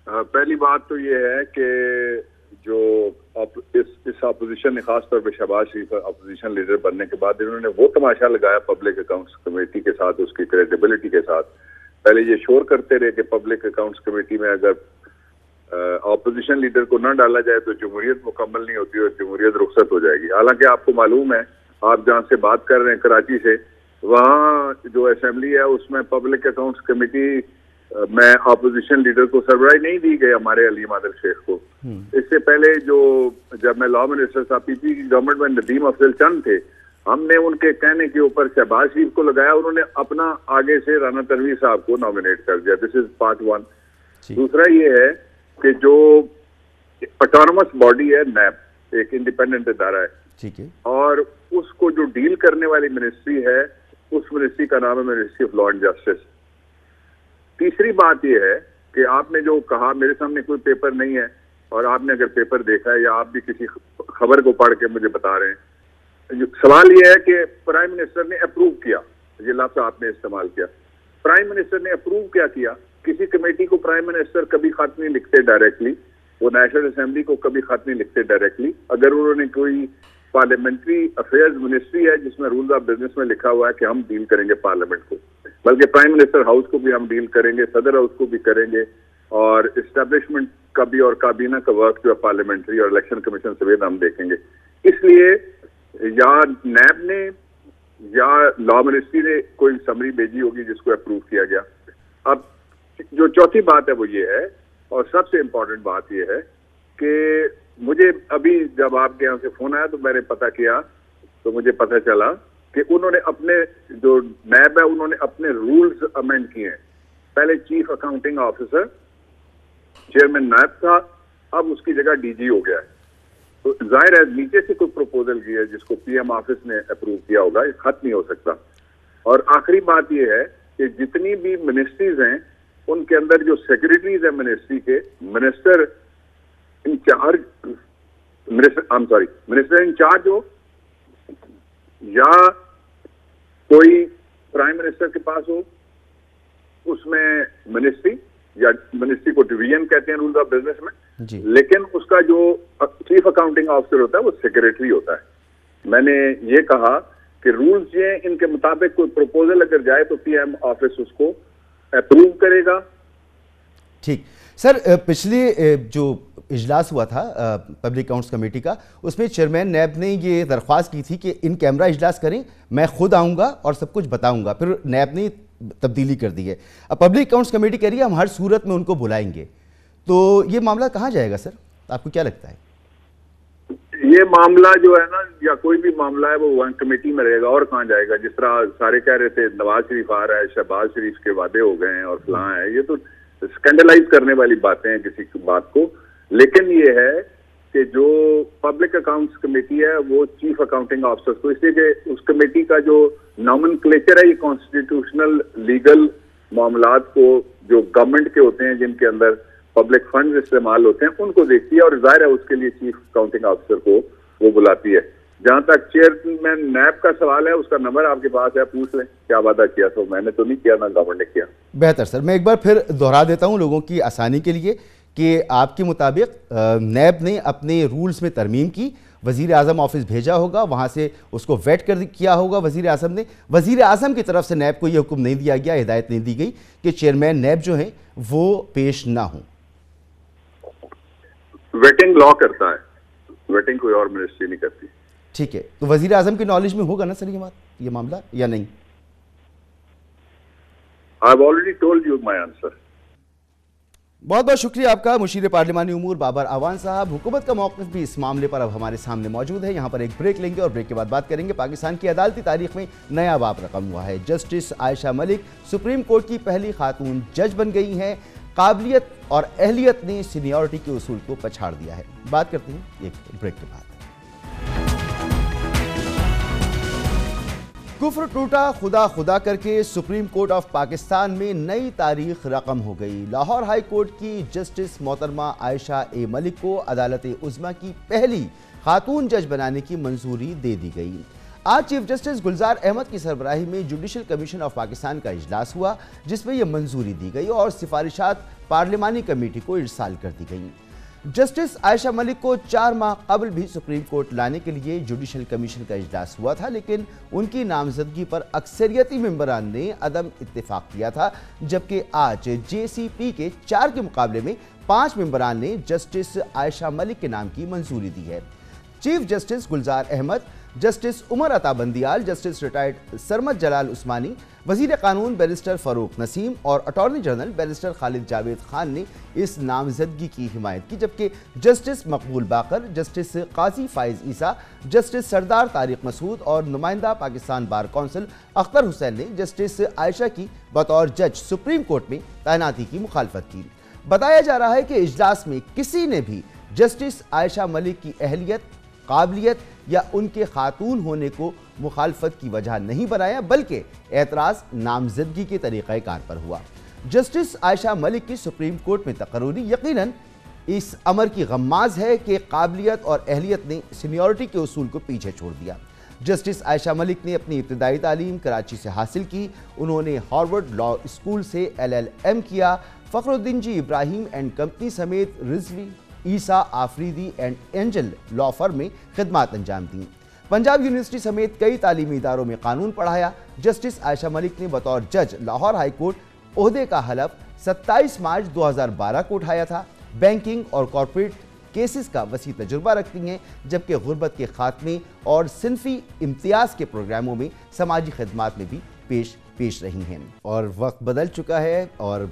पहली बात तो ये है कि जो इस अपोजिशन ने खास तौर पे शहबाज शरीफ अपोजिशन लीडर बनने के बाद इन्होंने वो तमाशा लगाया पब्लिक अकाउंट्स कमेटी के साथ, उसकी क्रेडिबिलिटी के साथ। पहले ये शोर करते रहे कि पब्लिक अकाउंट्स कमेटी में अगर अपोजिशन लीडर को न डाला जाए तो जमहूरियत मुकम्मल नहीं होती और जमहूरियत रुखसत हो जाएगी। हालांकि आपको मालूम है, आप जहाँ से बात कर रहे हैं कराची से, वहाँ जो असेंबली है उसमें पब्लिक अकाउंट्स कमेटी में अपोजिशन लीडर को सरबराही नहीं दी गई हमारे अली मादर शेख को। इससे पहले जब मैं लॉ मिनिस्टर था, पीपी की गवर्नमेंट में नदीम अफजल चंद थे, हमने उनके कहने के ऊपर शहबाज शरीफ को लगाया, उन्होंने अपना आगे से राना तनवीर साहब को नॉमिनेट कर दिया। This is part one. दूसरा ये है कि जो ऑटोनमस बॉडी है नैब, एक इंडिपेंडेंट इदारा है, ठीक है, और उसको जो डील करने वाली मिनिस्ट्री है उस मिनिस्ट्री का नाम है ministry of law and justice. तीसरी बात यह है कि आपने जो कहा, मेरे सामने कोई पेपर नहीं है और आपने अगर पेपर देखा है या आप भी किसी खबर को पढ़ के मुझे बता रहे हैं, सवाल यह है कि प्राइम मिनिस्टर ने अप्रूव किया, ये लफ्ज़ आपने इस्तेमाल किया, प्राइम मिनिस्टर ने अप्रूव क्या किया? किसी कमेटी को प्राइम मिनिस्टर कभी खत नहीं लिखते डायरेक्टली, वो नेशनल असेंबली को कभी खत नहीं लिखते डायरेक्टली। अगर उन्होंने कोई पार्लियामेंट्री अफेयर्स मिनिस्ट्री है जिसमें रूल्स ऑफ बिजनेस में लिखा हुआ है कि हम डील करेंगे पार्लियामेंट को, बल्कि प्राइम मिनिस्टर हाउस को भी हम डील करेंगे, सदर हाउस को भी करेंगे, और इस्टेब्लिशमेंट का भी और काबीना का वर्क जो है पार्लियामेंट्री और इलेक्शन कमीशन समेत हम देखेंगे। इसलिए या नैब ने या लॉ मिनिस्ट्री ने कोई समरी भेजी होगी जिसको अप्रूव किया गया। अब जो चौथी बात है वो ये है, और सबसे इम्पोर्टेंट बात ये है कि मुझे अभी जब आपके यहाँ से फोन आया तो मैंने पता किया, तो मुझे पता चला कि उन्होंने अपने जो नैब है उन्होंने अपने रूल्स अमेंड किए हैं। पहले चीफ अकाउंटिंग ऑफिसर चेयरमैन नैब था, अब उसकी जगह डीजी हो गया है। तो जाहिर है नीचे से कोई प्रपोजल किया है जिसको पीएम ऑफिस ने अप्रूव किया होगा, ये खत नहीं हो सकता। और आखिरी बात यह है कि जितनी भी मिनिस्ट्रीज हैं उनके अंदर जो सेक्रेटरीज है मिनिस्ट्री के, मिनिस्टर इंचार्ज हो या कोई प्राइम मिनिस्टर के पास हो, उसमें मिनिस्ट्री या मिनिस्ट्री को डिवीजन कहते हैं रूल्स ऑफ बिजनेस में, लेकिन उसका जो चीफ अकाउंटिंग ऑफिसर होता है वो सेक्रेटरी होता है। मैंने ये कहा कि रूल्स ये इनके मुताबिक कोई प्रपोजल अगर जाए तो पीएम ऑफिस उसको अप्रूव करेगा। ठीक सर, पिछले जो इजलास हुआ था पब्लिक अकाउंट्स कमेटी का, उसमें चेयरमैन नैब ने ये दरख्वास्त की थी कि इन कैमरा इजलास करें, मैं खुद आऊँगा और सब कुछ बताऊँगा। फिर नैब ने तब्दीली कर दी है। अब पब्लिक अकाउंट्स कमेटी कह रही है हम हर सूरत में उनको बुलाएंगे, तो ये मामला कहाँ जाएगा सर, आपको क्या लगता है? ये मामला जो है ना, या कोई भी मामला है वो वन कमेटी में रहेगा और कहाँ जाएगा। जिस तरह सारे कह रहे थे नवाज शरीफ आ रहा है, शहबाज शरीफ के वादे हो गए हैं और फलां है, ये तो स्कैंडलाइज करने वाली बातें हैं किसी की बात को। लेकिन ये है कि जो पब्लिक अकाउंट्स कमेटी है वो चीफ अकाउंटिंग ऑफिसर को, इसलिए कि उस कमेटी का जो नॉमेनक्लेचर है ये कॉन्स्टिट्यूशनल लीगल मामलात को जो गवर्नमेंट के होते हैं जिनके अंदर पब्लिक फंड इस्तेमाल होते हैं उनको देखती है, और जाहिर है उसके लिए चीफ अकाउंटिंग ऑफिसर को वो बुलाती है। जहां तक चेयरमैन नैब का सवाल है, उसका नंबर आपके पास है, पूछ लें क्या वादा किया। तो मैंने तो नहीं किया, ना गवर्नमेंट ने किया। बेहतर सर, मैं एक बार फिर दोहरा देता हूं लोगों की आसानी के लिए कि आपके मुताबिक नैब ने अपने रूल्स में तरमीम की, वज़ीर आज़म ऑफिस भेजा होगा, वहाँ से उसको वेट कर किया होगा वज़ीर आज़म ने। वज़ीर आज़म की तरफ से नैब को यह हुक्म नहीं दिया गया, हिदायत नहीं दी गई कि चेयरमैन नैब जो हैं वो पेश ना हो। वेटिंग लॉ करता है, वेटिंग कोई और मिनिस्ट्री नहीं करती। ठीक है, तो वज़ीर आज़म की नॉलेज में होगा ना सर ये मामला या नहीं? I have already told you my answer. बहुत बहुत शुक्रिया आपका मुशीर पार्लिमानी उमूर बाबर आवान साहब। हुकूमत का मौक़िफ़ भी इस मामले पर अब हमारे सामने मौजूद है। यहाँ पर एक ब्रेक लेंगे और ब्रेक के बाद बात करेंगे। पाकिस्तान की अदालती तारीख में नया बाब रकम हुआ है। Justice Ayesha Malik supreme court की पहली खातून जज बन गई हैं। काबिलियत और अहलियत ने सीनियरिटी के उसूल को पछाड़ दिया है। बात करते हैं एक ब्रेक के बाद। कुफ्र टूटा खुदा खुदा करके सुप्रीम कोर्ट ऑफ पाकिस्तान में नई तारीख रकम हो गई। लाहौर हाई कोर्ट की जस्टिस मोहतरमा आयशा ए मलिक को अदालत उज़्मा की पहली खातून जज बनाने की मंजूरी दे दी गई। आज चीफ जस्टिस गुलजार अहमद की सरबराही में जुडिशल कमीशन ऑफ पाकिस्तान का इजलास हुआ, जिसमें यह मंजूरी दी गई और सिफारिशात पार्लिमानी कमेटी को इरसाल कर दी गई। जस्टिस आयशा मलिक को 4 माह कबल भी सुप्रीम कोर्ट लाने के लिए जुडिशल कमीशन का इजलास हुआ था, लेकिन उनकी नामजदगी पर अक्सरियती मेंबरान ने अदम इत्तेफाक किया था, जबकि आज JCP के 4 के मुकाबले में 5 मेंबरान ने जस्टिस आयशा मलिक के नाम की मंजूरी दी है। Chief justice Gulzar Ahmad, justice Umar Ata Bandial, justice retired Sarmad जलाल उस्मानी, वजीर कानून बैरिस्टर फ़ारूक नसीम और attorney general barrister Khalid Javed Khan ने इस नामजदगी की हिमायत की, जबकि जस्टिस मकबूल बाकर, जस्टिस काजी फाइज ईसा, जस्टिस सरदार तारिक मसूद और नुमाइंदा पाकिस्तान बार कौंसिल अख्तर हुसैन ने जस्टिस आयशा की बतौर जज सुप्रीम कोर्ट में तैनाती की मुखालफत की। बताया जा रहा है कि इजलास में किसी ने भी जस्टिस आयशा मलिक की अहलियत, काबिलियत या उनके खातून होने को मुखालफत की वजह नहीं बनाया, बल्कि एतराज़ नामजदगी के तरीक़ाकार पर हुआ। जस्टिस आयशा मलिक की सुप्रीम कोर्ट में तकर्री यकीनन इस अमर की गम्माज है कि काबिलियत और अहलियत ने सीनियरिटी के उसूल को पीछे छोड़ दिया। जस्टिस आयशा मलिक ने अपनी इब्तदाई तालीम कराची से हासिल की। उन्होंने हार्वर्ड लॉ स्कूल से LLM किया। Fakhruddin G Ebrahim and company समेत Rizvi, Isa Afridi and Angell law firm में खिदमात अंजाम दी। पंजाब यूनिवर्सिटी समेत कई तालीमी इदारों में कानून पढ़ाया। जस्टिस आयशा मलिक ने बतौर जज लाहौर हाई कोर्ट ओहदे का हलफ 27 मार्च 2012 को उठाया था। बैंकिंग और कॉरपोरेट केसेस का वसी तजुर्बा रखती हैं, जबकि गुर्बत के खात्मे और सिनफी इम्तियाज़ के प्रोग्रामों में समाजी खदमात में भी पेश रही हैं। और वक्त बदल चुका है और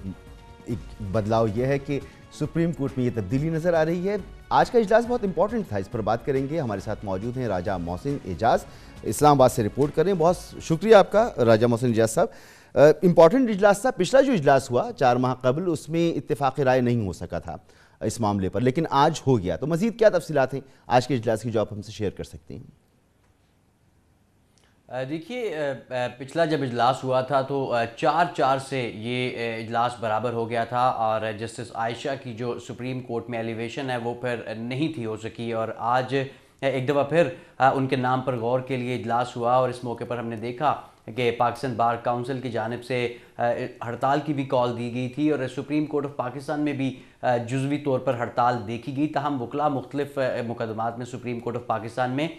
एक बदलाव यह है कि सुप्रीम कोर्ट में ये तब्दीली नज़र आ रही है। आज का इजलास बहुत इंपॉर्टेंट था, इस पर बात करेंगे। हमारे साथ मौजूद हैं राजा मोहसिन एजाज, इस्लामाबाद से रिपोर्ट कर रहे हैं। बहुत शुक्रिया आपका राजा मोहसिन एजाज साहब। इंपॉर्टेंट इजलास था। पिछला जो इजलास हुआ 4 माह कबल, उसमें इत्तेफाक राय नहीं हो सका था इस मामले पर, लेकिन आज हो गया। तो मज़ीद क्या तफसीलात हैं आज के इजलास की जो आप हमसे शेयर कर सकते हैं? देखिए, पिछला जब इजलास हुआ था तो 4-4 से ये इजलास बराबर हो गया था और जस्टिस आयशा की जो सुप्रीम कोर्ट में एलिवेशन है वो फिर नहीं थी हो सकी। और आज एक दफ़ा फिर उनके नाम पर गौर के लिए इजलास हुआ और इस मौके पर हमने देखा कि पाकिस्तान बार काउंसिल की जानिब से हड़ताल की भी कॉल दी गई थी और सुप्रीम कोर्ट ऑफ पाकिस्तान में भी जुज़वी तौर पर हड़ताल देखी गई। ताहम वकला मुख्तलिफ मुकदमात में सुप्रीम कोर्ट ऑफ पाकिस्तान में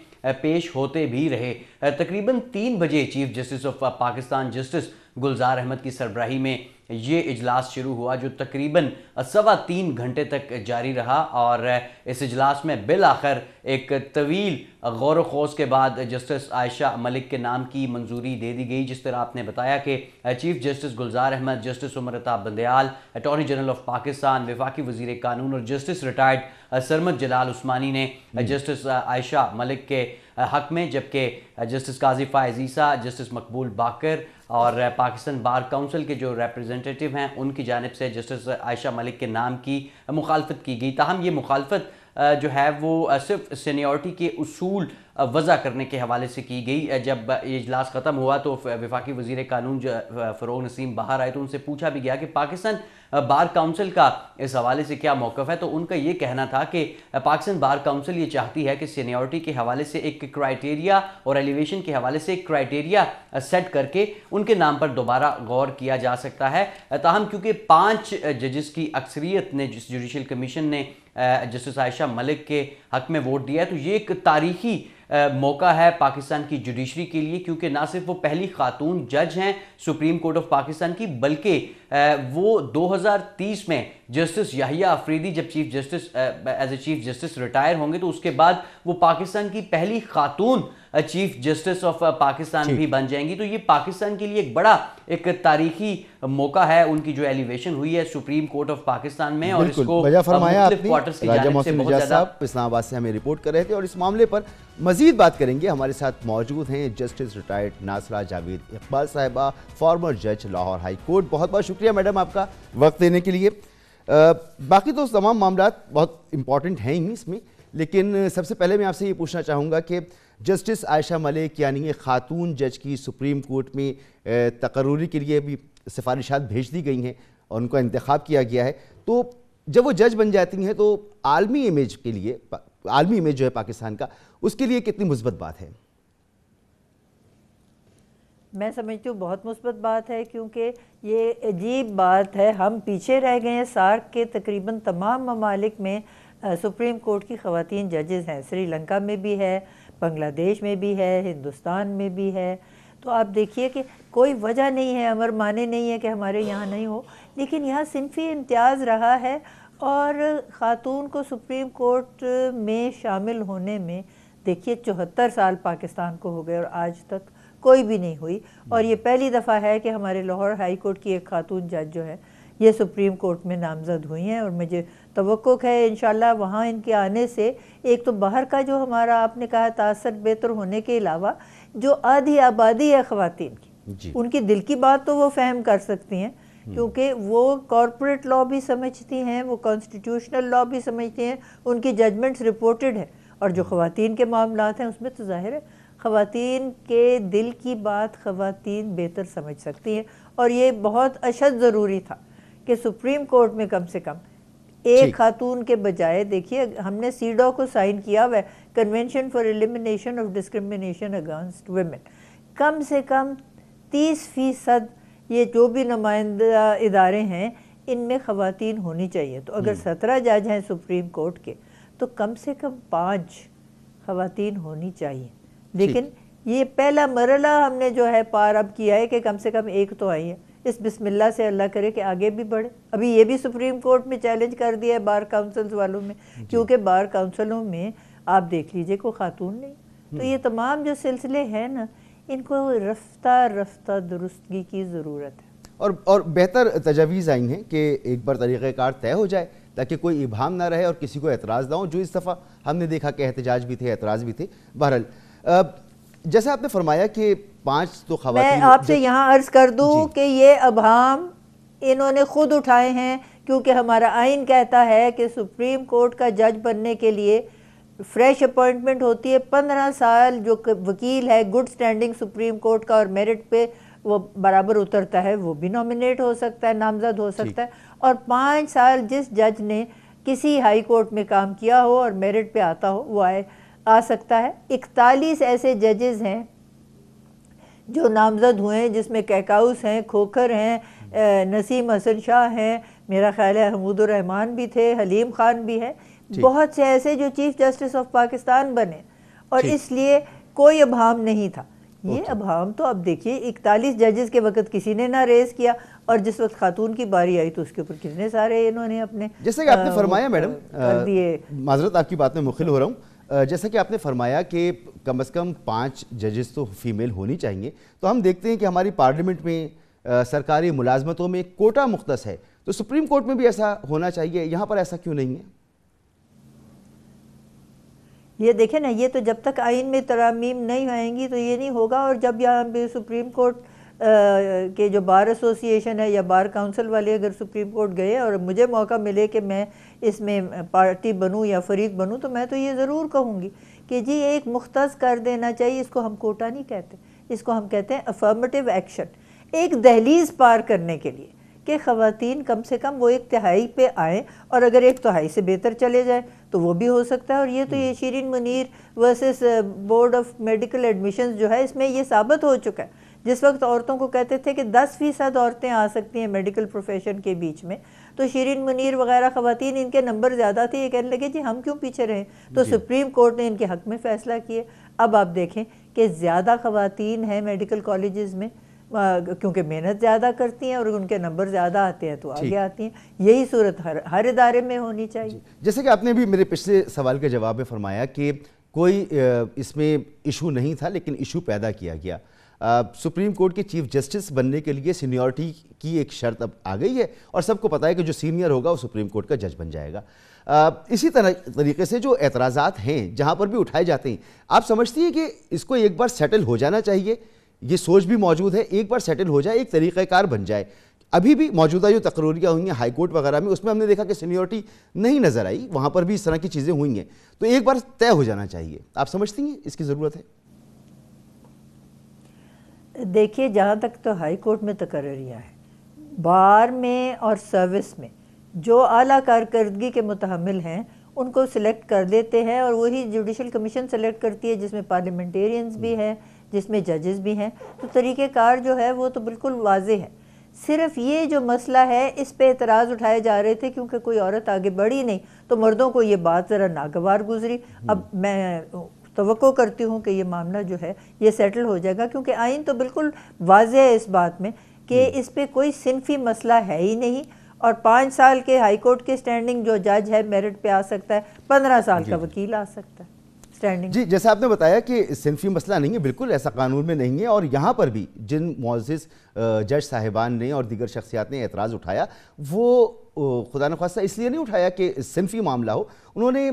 पेश होते भी रहे। तकरीबन 3 बजे chief justice of Pakistan justice Gulzar Ahmed की सरबराही में ये इजलास शुरू हुआ, जो तकरीबन 3.25 घंटे तक जारी रहा। और इस इजलास में बिल आखिर एक तवील गौर खोज के बाद जस्टिस आयशा मलिक के नाम की मंजूरी दे दी गई। जिस तरह आपने बताया कि chief justice Gulzar Ahmad, justice Umar Ata Bandial, attorney general of Pakistan, वफाकी वज़ीर कानून और जस्टिस रिटायर्ड सरमद जलाल उस्मानी ने जस्टिस आयशा मलिक के हक में, जबकि जस्टिस काजी फायज़ ईसा, जस्टिस मकबूल बाकर और पाकिस्तान बार काउंसिल के जो रिप्रेजेंटेटिव हैं उनकी जानिब से जस्टिस आयशा मलिक के नाम की मुखालफत की गई। ताहम ये मुखालफत जो है वो सिर्फ सीनियरिटी के उसूल वज़ा करने के हवाले से की गई। जब इजलास ख़त्म हुआ तो वफाकी वज़ीर कानून फ़रोग नसीम बाहर आए तो उनसे पूछा भी गया कि पाकिस्तान बार काउंसिल का इस हवाले से क्या मौक़िफ़ है। तो उनका ये कहना था कि पाकिस्तान बार काउंसिल ये चाहती है कि सीनियरिटी के हवाले से एक क्राइटेरिया और एलिवेशन के हवाले से एक क्राइटेरिया सेट करके उनके नाम पर दोबारा गौर किया जा सकता है। ताहम क्योंकि 5 जजेस की अक्सरियत ने जुडिशल कमीशन ने जस्टिस आयशा मलिक के हक में वोट दिया है, तो ये एक तारीखी मौका है पाकिस्तान की जुडिशरी के लिए, क्योंकि ना सिर्फ वो पहली खातून जज हैं सुप्रीम कोर्ट ऑफ पाकिस्तान की, बल्कि वो 2030 में जस्टिस याहिया अफरीदी जब chief justice as a chief justice retire होंगे तो उसके बाद वो पाकिस्तान की पहली खातून चीफ जस्टिस ऑफ पाकिस्तान भी बन जाएंगी। तो ये पाकिस्तान के लिए एक बड़ा एक तारीखी मौका है। उनकी जो एलिवेशन हुई है सुप्रीम कोर्ट ऑफ पाकिस्तान में और इसको क्वार्टर्स की जानिब से बहुत ज़्यादा। इस्लामाबाद से हमें रिपोर्ट कर रहे थे और इस मामले पर मजीद बात करेंगे। हमारे साथ मौजूद हैं जस्टिस रिटायर्ड नासरा जावेद इकबाल साहिबा, फॉर्मर जज लाहौर हाई कोर्ट। बहुत बहुत शुक्रिया मैडम आपका वक्त देने के लिए। बाकी तो तमाम मामला बहुत इंपॉर्टेंट हैं ही इसमें, लेकिन सबसे पहले मैं आपसे ये पूछना चाहूँगा कि जस्टिस आयशा मलिक यानी खातून जज की सुप्रीम कोर्ट में तकर्री के लिए भी सिफारिशात भेज दी गई हैं और उनका इंतखाब किया गया है, तो जब वो जज बन जाती हैं तो आलमी इमेज के लिए, आलमी इमेज जो है पाकिस्तान का, उसके लिए कितनी मुस्बत बात है? मैं समझती हूँ बहुत मुस्बत बात है, क्योंकि ये अजीब बात है, हम पीछे रह गए हैं। सार्क के तकरीबन तमाम ममालिक में सुप्रीम कोर्ट की ख़वातीन जजेस हैं। श्रीलंका में भी है, बांग्लादेश में भी है, हिंदुस्तान में भी है। तो आप देखिए कि कोई वजह नहीं है, अमर माने नहीं है कि हमारे यहाँ नहीं हो, लेकिन यहाँ सिनफी इम्तियाज़ रहा है और ख़ातून को सुप्रीम कोर्ट में शामिल होने में देखिए 74 साल पाकिस्तान को हो गए और आज तक कोई भी नहीं हुई। और ये पहली दफ़ा है कि हमारे लाहौर हाई कोर्ट की एक खातून जज जो है ये सुप्रीम कोर्ट में नामज़द हुई हैं और मुझे तवक्को है इंशाल्लाह वहाँ इनके आने से एक तो बाहर का जो हमारा आपने कहा तासर बेहतर होने के अलावा जो आधी आबादी है ख़वातीन की, उनकी दिल की बात तो वो फहम कर सकती हैं, क्योंकि वो कॉरपोरेट लॉ भी समझती हैं, वो कॉन्स्टिट्यूशनल लॉ भी समझती हैं, उनकी जजमेंट्स रिपोर्टेड है। और जो ख़वातीन के मामलात हैं उसमें तो ज़ाहिर है ख़वातीन के दिल की बात ख़वातीन बेहतर समझ सकती हैं, और ये बहुत अशद ज़रूरी था कि सुप्रीम कोर्ट में कम से कम एक खातून के बजाय, देखिए हमने सीडो को साइन किया हुआ है, convention for elimination of discrimination against women, कम से कम 30% ये जो भी नुमाइंदा इदारे हैं इनमें ख़वातीन होनी चाहिए। तो अगर 17 जज हैं सुप्रीम कोर्ट के तो कम से कम 5 ख़वातीन होनी चाहिए। लेकिन ये पहला मरला हमने जो है पार अब किया है कि कम से कम एक तो आई है। इस बिस्मिल्लाह से अल्लाह करे कि आगे भी बढ़े। अभी ये भी सुप्रीम कोर्ट में चैलेंज कर दिया है बार काउंसिल्स वालों में, क्योंकि बार काउंसिलों में आप देख लीजिए कोई खातून नहीं। तो ये तमाम जो सिलसिले हैं ना, इनको रफ्ता रफ्ता दुरुस्तगी की ज़रूरत है। और बेहतर तजावीज़ आई हैं कि एक बार तरीक़ाकार तय हो जाए ताकि कोई इबाहम ना रहे और किसी को एतराज़ ना हो, जो इस दफ़ा हमने देखा कि एहतजाज भी थे, एतराज़ भी थे। बहरहाल जैसे आपने फरमाया कि 5 तो ख़वातीन, मैं आपसे यहाँ अर्ज़ कर दूँ कि ये अभाम इन्होंने ख़ुद उठाए हैं, क्योंकि हमारा आइन कहता है कि सुप्रीम कोर्ट का जज बनने के लिए फ्रेश अपॉइंटमेंट होती है। 15 साल जो वकील है गुड स्टैंडिंग सुप्रीम कोर्ट का और मेरिट पे वो बराबर उतरता है, वो भी नॉमिनेट हो सकता है, नामजद हो सकता है। और 5 साल जिस जज ने किसी हाई कोर्ट में काम किया हो और मेरिट पे आता हो वो आ सकता है। 41 ऐसे जजेस हैं जो नामजद हुए हैं, जिसमें कैकाउस हैं, खोखर हैं, नसीम हसन शाह हैं, मेरा ख्याल है हमूदुर रहमान भी थे, हलीम खान भी है, बहुत से ऐसे जो चीफ जस्टिस ऑफ पाकिस्तान बने, और इसलिए कोई अभाम नहीं था। ये अभाम तो अब देखिए 41 जजेस के वक्त किसी ने ना रेज किया, और जिस वक्त खातून की बारी आई तो उसके ऊपर कितने सारे इन्होंने अपने, जैसे कि आपने फरमाया मैडम, माजरत आपकी बात में मुखिल हो रहा हूँ, जैसा कि आपने फरमाया कि कम से कम 5 जजेस तो फीमेल होनी चाहिए, तो हम देखते हैं कि हमारी पार्लियामेंट में सरकारी मुलाजमतों में कोटा मुख्तस है, तो सुप्रीम कोर्ट में भी ऐसा होना चाहिए, यहाँ पर ऐसा क्यों नहीं है? ये देखें ना, ये तो जब तक आइन में तरामीम नहीं आएंगी तो ये नहीं होगा। और जब यहाँ पे सुप्रीम कोर्ट के जो बार एसोसिएशन है या बार काउंसिल वाले अगर सुप्रीम कोर्ट गए और मुझे मौका मिले कि मैं इसमें पार्टी बनूं या फरीक बनूं, तो मैं तो ये ज़रूर कहूँगी कि जी एक मुख्तस कर देना चाहिए। इसको हम कोटा नहीं कहते, इसको हम कहते हैं अफर्मेटिव एक्शन, एक दहलीज पार करने के लिए कि ख़वातीन कम से कम वो 1/3 पे आएँ, और अगर 1/3 से बेहतर चले जाए तो वो भी हो सकता है। और ये तो ये Shireen Munir versus board of medical admissions जो है, इसमें ये साबित हो चुका है। जिस वक्त औरतों को कहते थे कि 10% औरतें आ सकती हैं मेडिकल प्रोफेशन के बीच में, तो शीरीन मुनीर वगैरह ख़वातीन इनके नंबर ज़्यादा थे, ये कहने लगे जी हम क्यों पीछे रहें, तो सुप्रीम कोर्ट ने इनके हक़ में फ़ैसला किए। अब आप देखें कि ज़्यादा ख़वातीन हैं मेडिकल कॉलेजेस में, क्योंकि मेहनत ज़्यादा करती हैं और उनके नंबर ज़्यादा आते हैं तो आगे आती हैं। यही सूरत हर इदारे में होनी चाहिए। जैसे कि आपने भी मेरे पिछले सवाल के जवाब में फरमाया कि कोई इसमें इशू नहीं था, लेकिन इशू पैदा किया गया। सुप्रीम कोर्ट के चीफ जस्टिस बनने के लिए सीनियरिटी की एक शर्त अब आ गई है, और सबको पता है कि जो सीनियर होगा वो सुप्रीम कोर्ट का जज बन जाएगा। इसी तरीके से जो एतराज़ात हैं जहाँ पर भी उठाए जाते हैं, आप समझती हैं कि इसको एक बार सेटल हो जाना चाहिए? ये सोच भी मौजूद है, एक बार सेटल हो जाए, एक तरीक़ाकार बन जाए। अभी भी मौजूदा जो तकरीरियाँ हुई हैं हाई कोर्ट वगैरह में, उसमें हमने देखा कि सीनियरिटी नहीं नज़र आई, वहाँ पर भी इस तरह की चीज़ें हुई हैं, तो एक बार तय हो जाना चाहिए। आप समझती हैं इसकी ज़रूरत है? देखिए, जहाँ तक तो हाई कोर्ट में तकरीरियाँ हैं, बार में और सर्विस में जो आला कारकर्दगी के मुतहम्मिल हैं उनको सिलेक्ट कर देते हैं, और वही जुडिशल कमीशन सेलेक्ट करती है, जिसमें पार्लियामेंटेरियंस भी हैं, जिसमें जजेस भी हैं। तो तरीक़ेकार जो है वो तो बिल्कुल वाज़ेह है। सिर्फ ये जो मसला है, इस पे एतराज़ उठाए जा रहे थे क्योंकि कोई औरत आगे बढ़ी नहीं, तो मर्दों को ये बात ज़रा नागवार गुजरी। अब मैं तवक्को करती हूँ कि ये मामला जो है ये सेटल हो जाएगा, क्योंकि आइन तो बिल्कुल वाज़ेह है इस बात में कि इस पे कोई सिनफी मसला है ही नहीं। और 5 साल के हाई कोर्ट के स्टैंडिंग जो जज है मेरिट पे आ सकता है, 15 साल का वकील आ सकता है स्टैंडिंग। जी, जैसा आपने बताया कि सिनफी मसला नहीं है, बिल्कुल ऐसा कानून में नहीं है, और यहाँ पर भी जिन मुअज़्ज़िज़ जज साहिबान ने और दीगर शख्सियात ने एतराज़ उठाया, वो खुदा न ख्वास्ता इसलिए नहीं उठाया कि सिनफी मामला हो। उन्होंने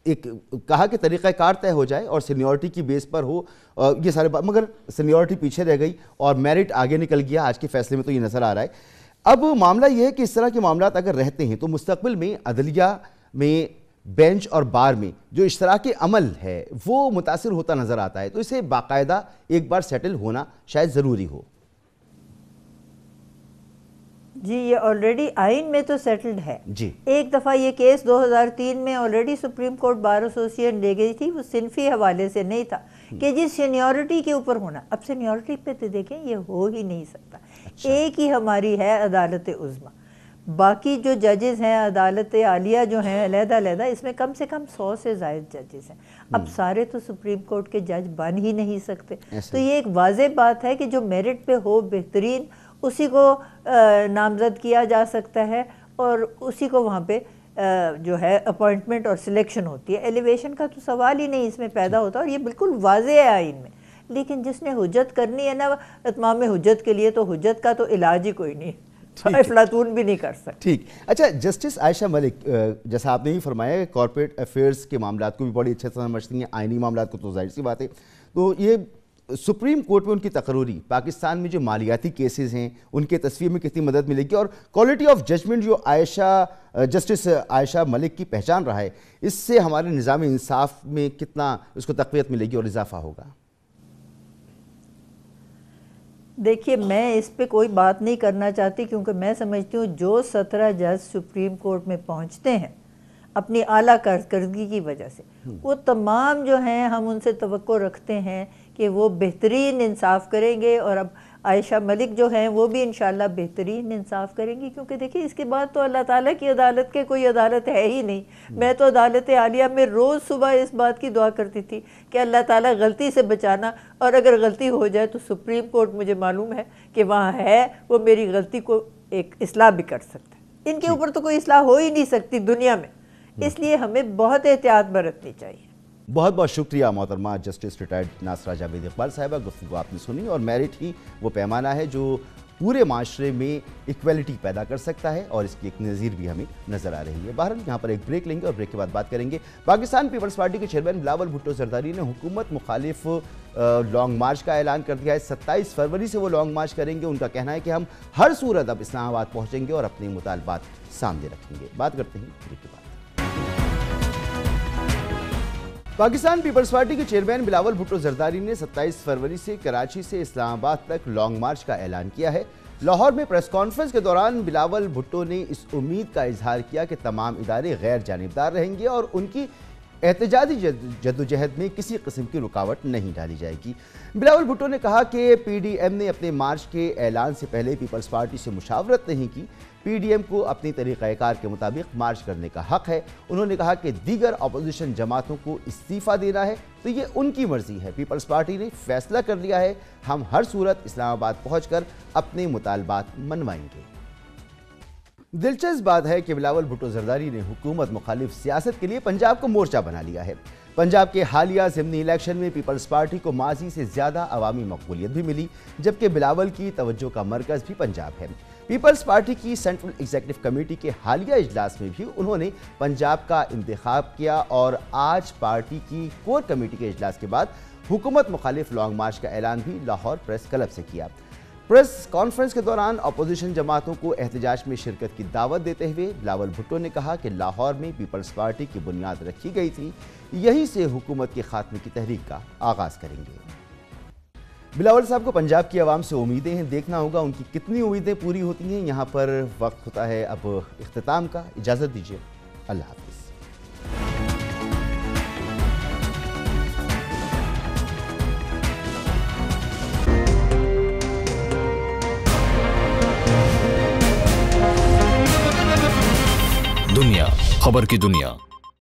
एक कहा कि तरीक़ाकार तय हो जाए और सीनियरिटी की बेस पर हो, ये सारे बात, मगर सीनियरिटी पीछे रह गई और मेरिट आगे निकल गया। आज के फैसले में तो ये नज़र आ रहा है। अब मामला ये है कि इस तरह के मामला अगर रहते हैं तो मुस्तक़बिल में अदलिया में बेंच और बार में जो इश्तराकी अमल है वो मुतासिर होता नजर आता है, तो इसे बाकायदा एक बार सेटल होना शायद ज़रूरी हो। जी, ये ऑलरेडी आइन में तो सेटल्ड है जी। एक दफ़ा ये केस 2003 में already supreme court bar association ले गई थी, वो सिनफी हवाले से नहीं था कि जी सीनियरिटी के ऊपर होना। अब सीनियरिटी पे तो देखें ये हो ही नहीं सकता। अच्छा। एक ही हमारी है अदालत उज़्मा, बाकी जो जजेस हैं अदालत आलिया जो हैं अलहदा, इसमें कम से कम 100 से ज़ायद जजेस हैं। अब सारे तो सुप्रीम कोर्ट के जज बन ही नहीं सकते। तो ये एक वाज़ेह बात है कि जो मेरिट पे हो बेहतरीन उसी को नामजद किया जा सकता है और उसी को वहाँ पे जो है अपॉइंटमेंट और सिलेक्शन होती है। एलिवेशन का तो सवाल ही नहीं इसमें पैदा होता और ये बिल्कुल वाज़ेह है आइन में। लेकिन जिसने हुज्जत करनी है ना, इत्माम हुज्जत के लिए तो हुज्जत का तो इलाज ही कोई नहीं, अफलातून भी नहीं कर सकते। ठीक। अच्छा, जस्टिस आयशा मलिक, जैसा आपने ही फरमाया कि कॉर्पोरेट अफेयर्स के मामलात को भी बड़ी अच्छे से समझती हैं, आइनी मामलात को तो जाहिर सी बात है। तो ये सुप्रीम कोर्ट में उनकी तकरूरी पाकिस्तान में जो मालियाती केसेस हैं उनके तस्वीर में कितनी मदद मिलेगी और क्वालिटी ऑफ जजमेंट जो जस्टिस आयशा मलिक की पहचान रहा है, इससे हमारे निज़ाम इंसाफ में कितना उसको तक़वियत मिलेगी और इजाफा होगा? देखिए, मैं इस पे कोई बात नहीं करना चाहती क्योंकि मैं समझती हूँ जो 17 जज सुप्रीम कोर्ट में पहुँचते हैं अपनी आला कारकर्दगी की वजह से, वो तमाम जो हैं हम उनसे तवक्को रखते हैं कि वो बेहतरीन इंसाफ करेंगे। और अब आयशा मलिक जो हैं वो भी इंशाल्लाह बेहतरीन इंसाफ करेंगी, क्योंकि देखिए इसके बाद तो अल्लाह ताला की अदालत के कोई अदालत है ही नहीं। मैं तो अदालत आलिया में रोज़ सुबह इस बात की दुआ करती थी कि अल्लाह ताला गलती से बचाना, और अगर गलती हो जाए तो सुप्रीम कोर्ट मुझे मालूम है कि वहाँ है, वो मेरी गलती को एक इस्लाह भी कर सकता है। इनके ऊपर तो कोई इस्लाह हो ही नहीं सकती दुनिया में, इसलिए हमें बहुत एहतियात बरतनी चाहिए। बहुत बहुत शुक्रिया मोहतरमा जस्टिस रिटायर्ड नासरा जावेद इकबाल साहिबा, गुफ्तगू आपने सुनी। और मेरिट ही वो पैमाना है जो पूरे माशरे में इक्वलिटी पैदा कर सकता है और इसकी एक नज़ीर भी हमें नज़र आ रही है। बहरहाल यहाँ पर एक ब्रेक लेंगे और ब्रेक के बाद बात करेंगे। पाकिस्तान पीपल्स पार्टी के चेयरमैन बिलावल भुट्टो जरदारी ने हुकूमत मुखालिफ लॉन्ग मार्च का ऐलान कर दिया है। 27 फरवरी से वो लॉन्ग मार्च करेंगे। उनका कहना है कि हम हर सूरत अब इस्लामाबाद पहुँचेंगे और अपने मुतालबात सामने रखेंगे। बात करते हैं ब्रेक के बाद। पाकिस्तान पीपल्स पार्टी के चेयरमैन बिलावल भुट्टो जरदारी ने 27 फरवरी से कराची से इस्लामाबाद तक लॉन्ग मार्च का ऐलान किया है। लाहौर में प्रेस कॉन्फ्रेंस के दौरान बिलावल भुट्टो ने इस उम्मीद का इजहार किया कि तमाम इदारे गैर जानिबदार रहेंगे और उनकी एहतजाजी जद्दोजहद में किसी किस्म की रुकावट नहीं डाली जाएगी। बिलावल भुट्टो ने कहा कि पीडीएम ने अपने मार्च के ऐलान से पहले पीपल्स पार्टी से मुशावरत नहीं की। पीडीएम को अपनी तरीक़ाकार के मुताबिक मार्च करने का हक है। उन्होंने कहा कि दीगर अपोजिशन जमातों को इस्तीफ़ा देना है तो ये उनकी मर्जी है। पीपल्स पार्टी ने फैसला कर लिया है, हम हर सूरत इस्लामाबाद पहुंचकर अपने मुतालबात मनवाएंगे। दिलचस्प बात है कि बिलावल भुट्टो जरदारी ने हुकूमत मुखालिफ सियासत के लिए पंजाब को मोर्चा बना लिया है। पंजाब के हालिया ज़िमनी इलेक्शन में पीपल्स पार्टी को माजी से ज़्यादा अवामी मकबूलियत भी मिली, जबकि बिलावल की तवज्जो का मरकज़ भी पंजाब है। पीपल्स पार्टी की सेंट्रल एग्जीक्यूटिव कमेटी के हालिया इजलास में भी उन्होंने पंजाब का इंतखाब किया और आज पार्टी की कोर कमेटी के इजलास के बाद हुकूमत मुखालिफ लॉन्ग मार्च का ऐलान भी लाहौर प्रेस क्लब से किया। प्रेस कॉन्फ्रेंस के दौरान अपोजिशन जमातों को एहतजाज में शिरकत की दावत देते हुए बिलावल भुट्टो ने कहा कि लाहौर में पीपल्स पार्टी की बुनियाद रखी गई थी, यहीं से हुकूमत के खात्मे की तहरीक का आगाज़ करेंगे। बिलावल साहब को पंजाब की आवाम से उम्मीदें हैं, देखना होगा उनकी कितनी उम्मीदें पूरी होती हैं। यहाँ पर वक्त होता है अब इख्तिताम का, इजाज़त दीजिए, अल्लाह हाफ़िज़। दुनिया खबर की दुनिया।